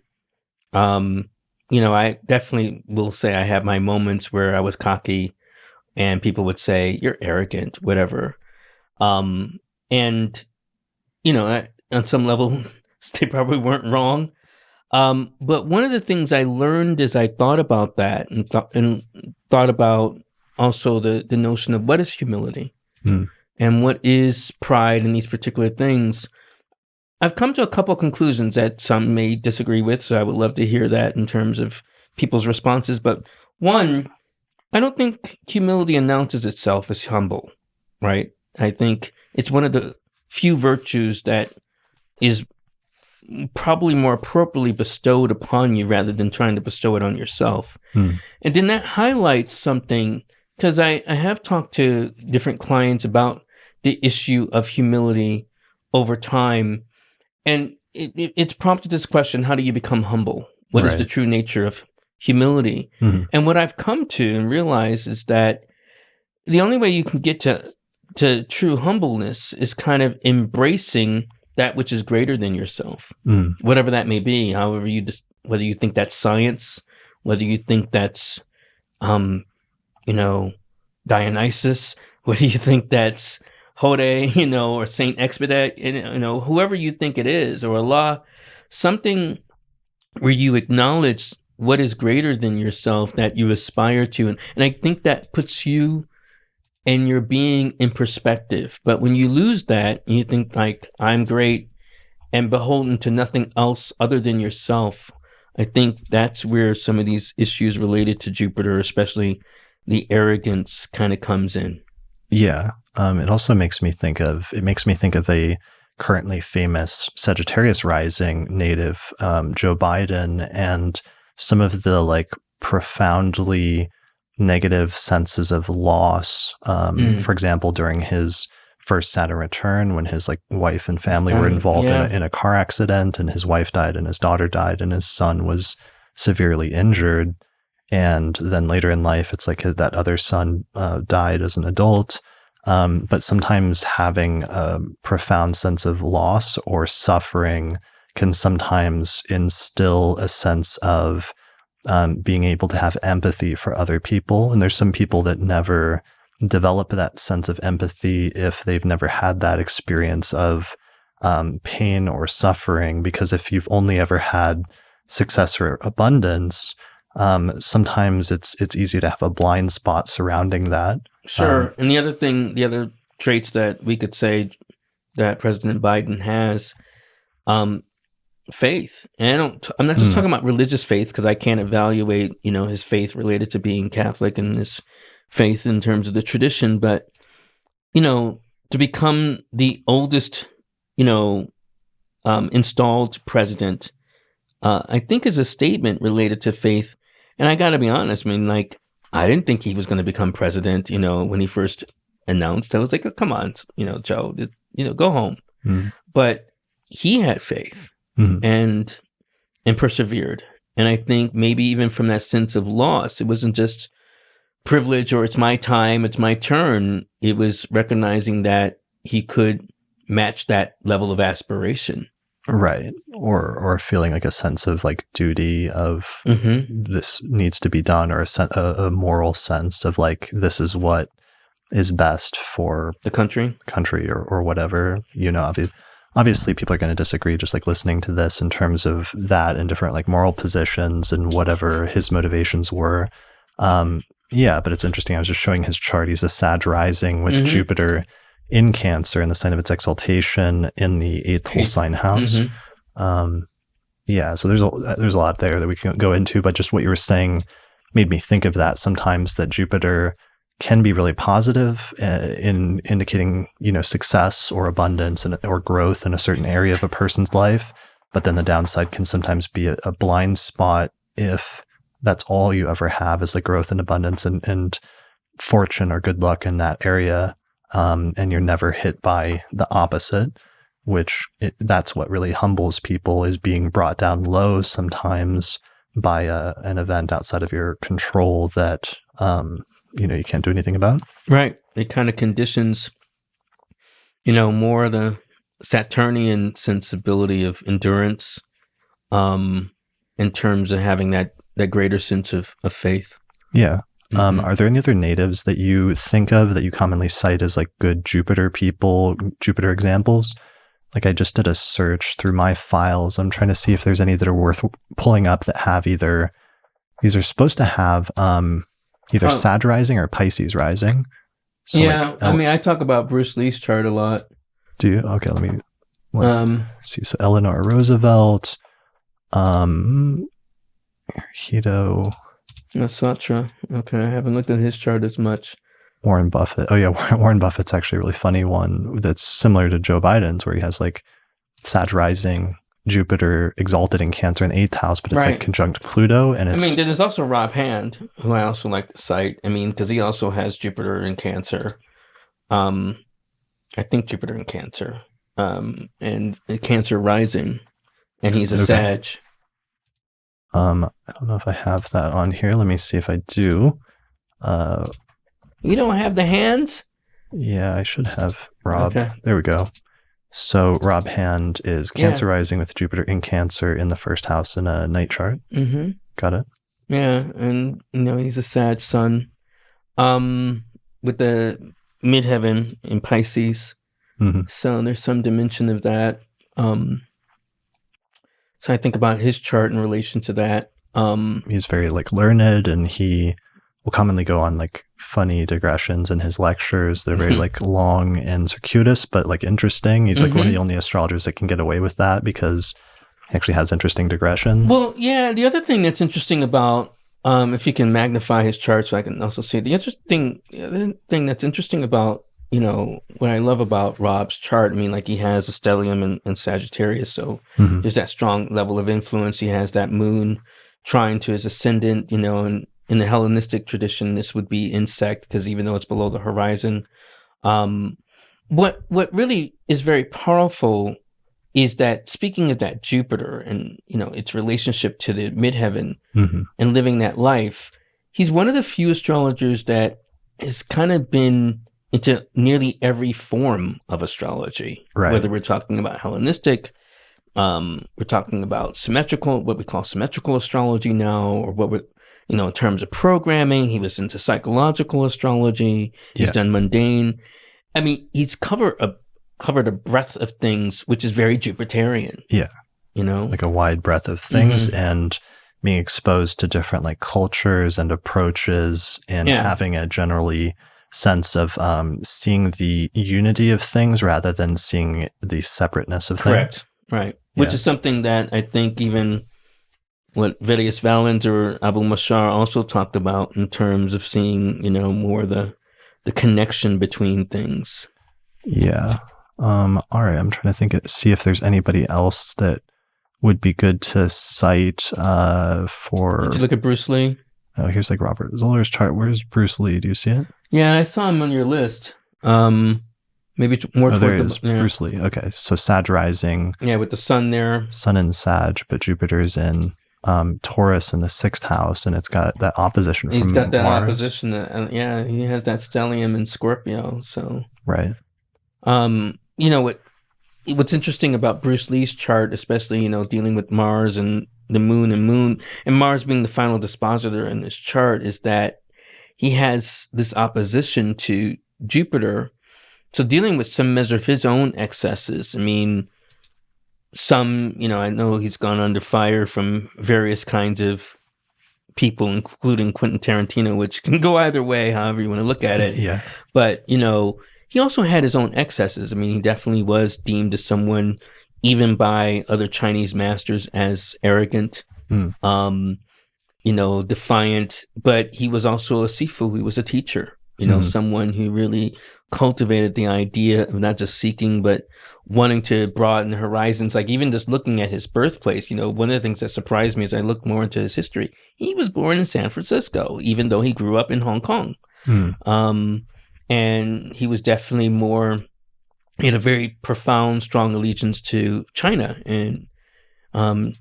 I definitely will say I have my moments where I was cocky and people would say, you're arrogant, whatever. On some level, they probably weren't wrong. But one of the things I learned as I thought about that and thought about also the notion of what is humility and what is pride in these particular things, I've come to a couple of conclusions that some may disagree with. So I would love to hear that in terms of people's responses. But one, I don't think humility announces itself as humble, right? I think it's one of the few virtues that is probably more appropriately bestowed upon you rather than trying to bestow it on yourself. And then that highlights something, because I have talked to different clients about the issue of humility over time. And it's prompted this question, how do you become humble? What is the true nature of humility? And what I've come to and realize is that the only way you can get to true humbleness is kind of embracing that which is greater than yourself, whatever that may be. However, whether you think that's science, whether you think that's, Dionysus, whether you think that's Hode, or Saint Expedite, whoever you think it is, or Allah, something where you acknowledge what is greater than yourself that you aspire to. And I think that puts you and your being in perspective. But when you lose that, and you think like, I'm great and beholden to nothing else other than yourself, I think that's where some of these issues related to Jupiter, especially the arrogance, kind of comes in. Yeah. It also makes me think of a currently famous Sagittarius rising native, Joe Biden, and some of the profoundly negative senses of loss. For example, during his first Saturn return, when his wife and family were involved in a car accident, and his wife died and his daughter died and his son was severely injured. And then later in life, it's like that other son died as an adult. But sometimes having a profound sense of loss or suffering can sometimes instill a sense of being able to have empathy for other people. And there's some people that never develop that sense of empathy if they've never had that experience of pain or suffering, because if you've only ever had success or abundance, sometimes it's easy to have a blind spot surrounding that. Sure. And the other traits that we could say that President Biden has, faith. And I'm not just talking about religious faith, because I can't evaluate, his faith related to being Catholic and his faith in terms of the tradition, but, to become the oldest, installed president, I think is a statement related to faith. And I got to be honest, I didn't think he was going to become president, when he first announced. I was like, oh, come on, Joe, go home. But he had faith and persevered. And I think maybe even from that sense of loss, it wasn't just privilege or it's my time, it's my turn. It was recognizing that he could match that level of aspiration. Right. Or feeling like a sense of duty of this needs to be done, or a moral sense of this is what is best for the country or whatever. Obviously people are going to disagree, just like listening to this, in terms of that and different like moral positions and whatever his motivations were. But it's interesting. I was just showing his chart. He's a Sag rising with Jupiter in Cancer in the sign of its exaltation in the 8th whole sign house. So there's a lot there that we can go into, but just what you were saying made me think of that sometimes, that Jupiter can be really positive in indicating, success or abundance or growth in a certain area of a person's life. But then the downside can sometimes be a blind spot if that's all you ever have is like growth and abundance and fortune or good luck in that area. And you're never hit by the opposite, that's what really humbles people, is being brought down low sometimes by an event outside of your control that, you can't do anything about. Right. It kind of conditions, more the Saturnian sensibility of endurance, in terms of having that greater sense of faith. Yeah. Are there any other natives that you think of that you commonly cite as like good Jupiter examples? Like I just did a search through my files. I'm trying to see if there's any that are worth pulling up that have these are supposed to have either Sag rising or Pisces rising. So I talk about Bruce Lee's chart a lot. Do you? Okay, let's see. So Eleanor Roosevelt, Hito. Satra. Okay, I haven't looked at his chart as much. Warren Buffett. Oh yeah, Warren Buffett's actually a really funny one that's similar to Joe Biden's, where he has like Sag rising, Jupiter exalted in Cancer in the 8th house, but it's like conjunct Pluto. And there's also Rob Hand, who I also like to cite. Because he also has Jupiter in Cancer. I think Jupiter in Cancer, and Cancer rising, and he's a Sag. I don't know if I have that on here. Let me see if I do. You don't have the hands? Yeah, I should have Rob. Okay. There we go. So Rob Hand is Cancer rising with Jupiter in Cancer in the 1st house in a night chart. Got it. Yeah, and he's a Sag sun, with the midheaven in Pisces. So there's some dimension of that. So I think about his chart in relation to that. He's very like learned, and he will commonly go on like funny digressions in his lectures. They're very like long and circuitous, but like interesting. He's like one of the only astrologers that can get away with that because he actually has interesting digressions. Well, yeah. The other thing that's interesting about, if you can magnify his chart so I can also see the other thing that's interesting about, what I love about Rob's chart, he has a stellium in Sagittarius, so there's that strong level of influence. He has that moon trine to his ascendant, and in the Hellenistic tradition, this would be insect, because even though it's below the horizon, what really is very powerful is that, speaking of that Jupiter and, its relationship to the midheaven and living that life, he's one of the few astrologers that has kind of been into nearly every form of astrology, whether we're talking about Hellenistic, we're talking about symmetrical, what we call symmetrical astrology now, or what we're, in terms of programming. He was into psychological astrology. He's done mundane. He's covered a breadth of things, which is very Jupiterian. Yeah. Like a wide breadth of things, and being exposed to different like cultures and approaches, and having a generally sense of seeing the unity of things rather than seeing the separateness of things. Right. Which is something that I think even what Vettius Valens or Abu Mashar also talked about in terms of seeing, more the connection between things. Yeah. All right. I'm trying to see if there's anybody else that would be good to cite for... Did you look at Bruce Lee? Oh, here's like Robert Zoller's chart. Where's Bruce Lee? Do you see it? Yeah, I saw him on your list. Maybe more toward there is Bruce Lee. Okay, so Sag rising. Yeah, with the sun there. Sun in Sag, but Jupiter's in Taurus in the 6th house, and it's got that opposition from Mars. He's got that opposition. He has that stellium in Scorpio. So right. What's interesting about Bruce Lee's chart, especially dealing with Mars and the moon and Mars being the final dispositor in this chart, is that he has this opposition to Jupiter, so dealing with some measure of his own excesses. I mean, some, I know he's gone under fire from various kinds of people, including Quentin Tarantino, which can go either way, however you want to look at it. Yeah. But, he also had his own excesses. I mean, he definitely was deemed as someone, even by other Chinese masters, as arrogant, defiant. But he was also a sifu. He was a teacher, someone who really cultivated the idea of not just seeking, but wanting to broaden the horizons. Like even just looking at his birthplace, one of the things that surprised me as I looked more into his history, he was born in San Francisco, even though he grew up in Hong Kong. And he was definitely he had a very profound, strong allegiance to China and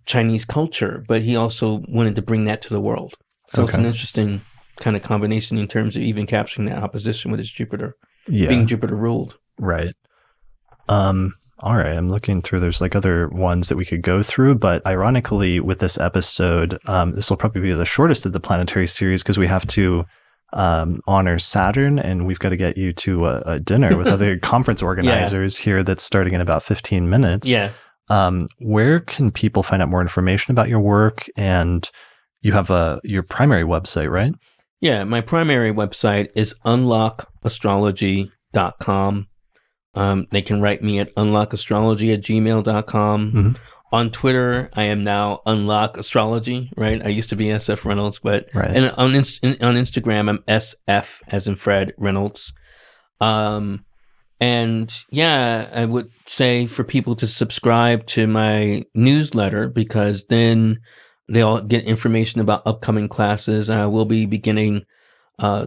Chinese culture, but he also wanted to bring that to the world. So It's an interesting kind of combination in terms of even capturing that opposition with his Jupiter, being Jupiter ruled. Right. All right. I'm looking through, there's like other ones that we could go through, but ironically with this episode, this will probably be the shortest of the planetary series because we have to honor Saturn, and we've got to get you to a dinner with other conference organizers here that's starting in about 15 minutes. Yeah. Where can people find out more information about your work? And you have your primary website, right? Yeah, my primary website is unlockastrology.com. They can write me at unlockastrology@gmail.com. On Twitter, I am now Unlock Astrology, right? I used to be SF Reynolds, but and on Instagram, I'm SF as in Fred Reynolds. And yeah, I would say for people to subscribe to my newsletter because then they'll get information about upcoming classes. I will be beginning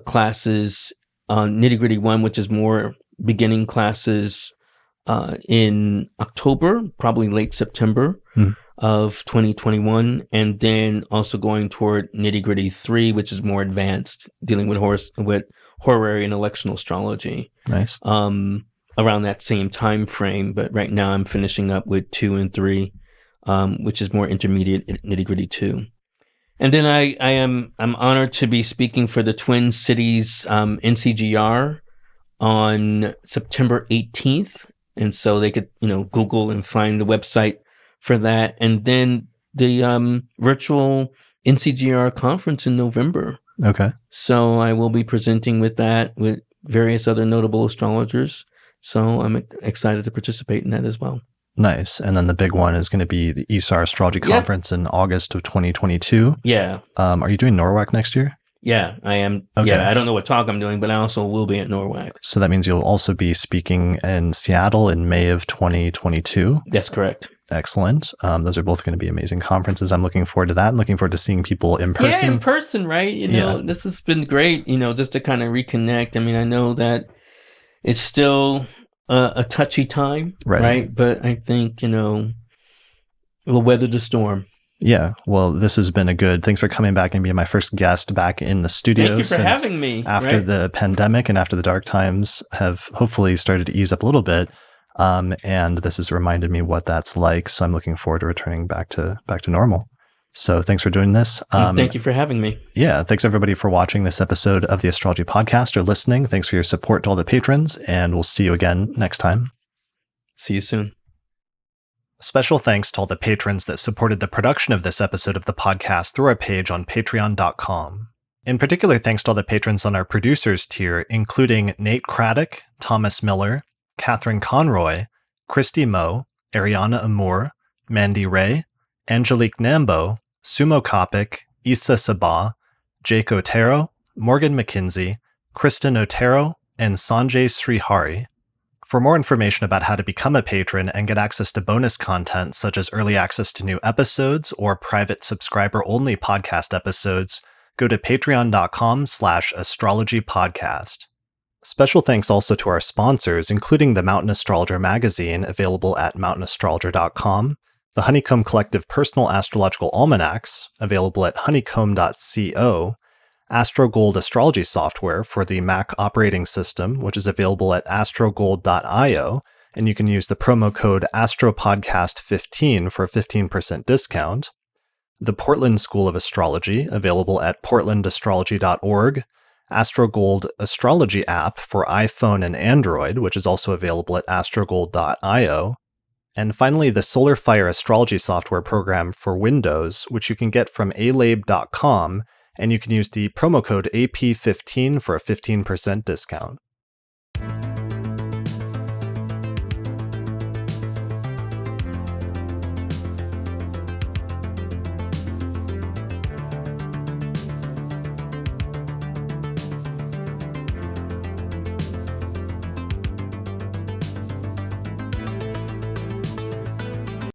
classes on Nitty Gritty 1, which is more beginning classes in October, probably late September of 2021, and then also going toward Nitty Gritty 3, which is more advanced, dealing with horary and electional astrology. Nice. Around that same time frame, but right now I'm finishing up with 2 and 3, which is more intermediate Nitty Gritty 2. And then I'm honored to be speaking for the Twin Cities NCGR on September 18th. And so they could, Google and find the website for that. And then the virtual NCGR conference in November. Okay. So I will be presenting with that with various other notable astrologers. So I'm excited to participate in that as well. Nice. And then the big one is going to be the ESAR Astrology Conference in August of 2022. Yeah. Are you doing NORWAC next year? Yeah, I am. Okay. Yeah, I don't know what talk I'm doing, but I also will be at NORWAC. So that means you'll also be speaking in Seattle in May of 2022. That's correct. Excellent. Those are both going to be amazing conferences. I'm looking forward to that. I'm looking forward to seeing people in person. Yeah, in person, right? This has been great, just to kind of reconnect. I mean, I know that it's still a touchy time, right? But I think, we'll weather the storm. Yeah. Well, this has been thanks for coming back and being my first guest back in the studio. Thank you for having me. After the pandemic and after the dark times have hopefully started to ease up a little bit. And this has reminded me what that's like. So I'm looking forward to returning back to normal. So thanks for doing this. Thank you for having me. Yeah. Thanks everybody for watching this episode of the Astrology Podcast or listening. Thanks for your support to all the patrons, and we'll see you again next time. See you soon. Special thanks to all the patrons that supported the production of this episode of the podcast through our page on patreon.com. In particular, thanks to all the patrons on our producers tier, including Nate Craddock, Thomas Miller, Catherine Conroy, Christy Moe, Ariana Amour, Mandy Ray, Angelique Nambo, Sumo Kopic, Issa Sabah, Jake Otero, Morgan McKinsey, Kristen Otero, and Sanjay Srihari. For more information about how to become a patron and get access to bonus content such as early access to new episodes or private subscriber-only podcast episodes, go to patreon.com/astrologypodcast. Special thanks also to our sponsors, including the Mountain Astrologer magazine, available at mountainastrologer.com, the Honeycomb Collective Personal Astrological Almanacs, available at honeycomb.co, AstroGold astrology software for the Mac operating system, which is available at astrogold.io, and you can use the promo code ASTROPODCAST15 for a 15% discount. The Portland School of Astrology, available at portlandastrology.org, AstroGold Astrology app for iPhone and Android, which is also available at astrogold.io. And finally, the SolarFire astrology software program for Windows, which you can get from alabe.com, and you can use the promo code AP15 for a 15% discount.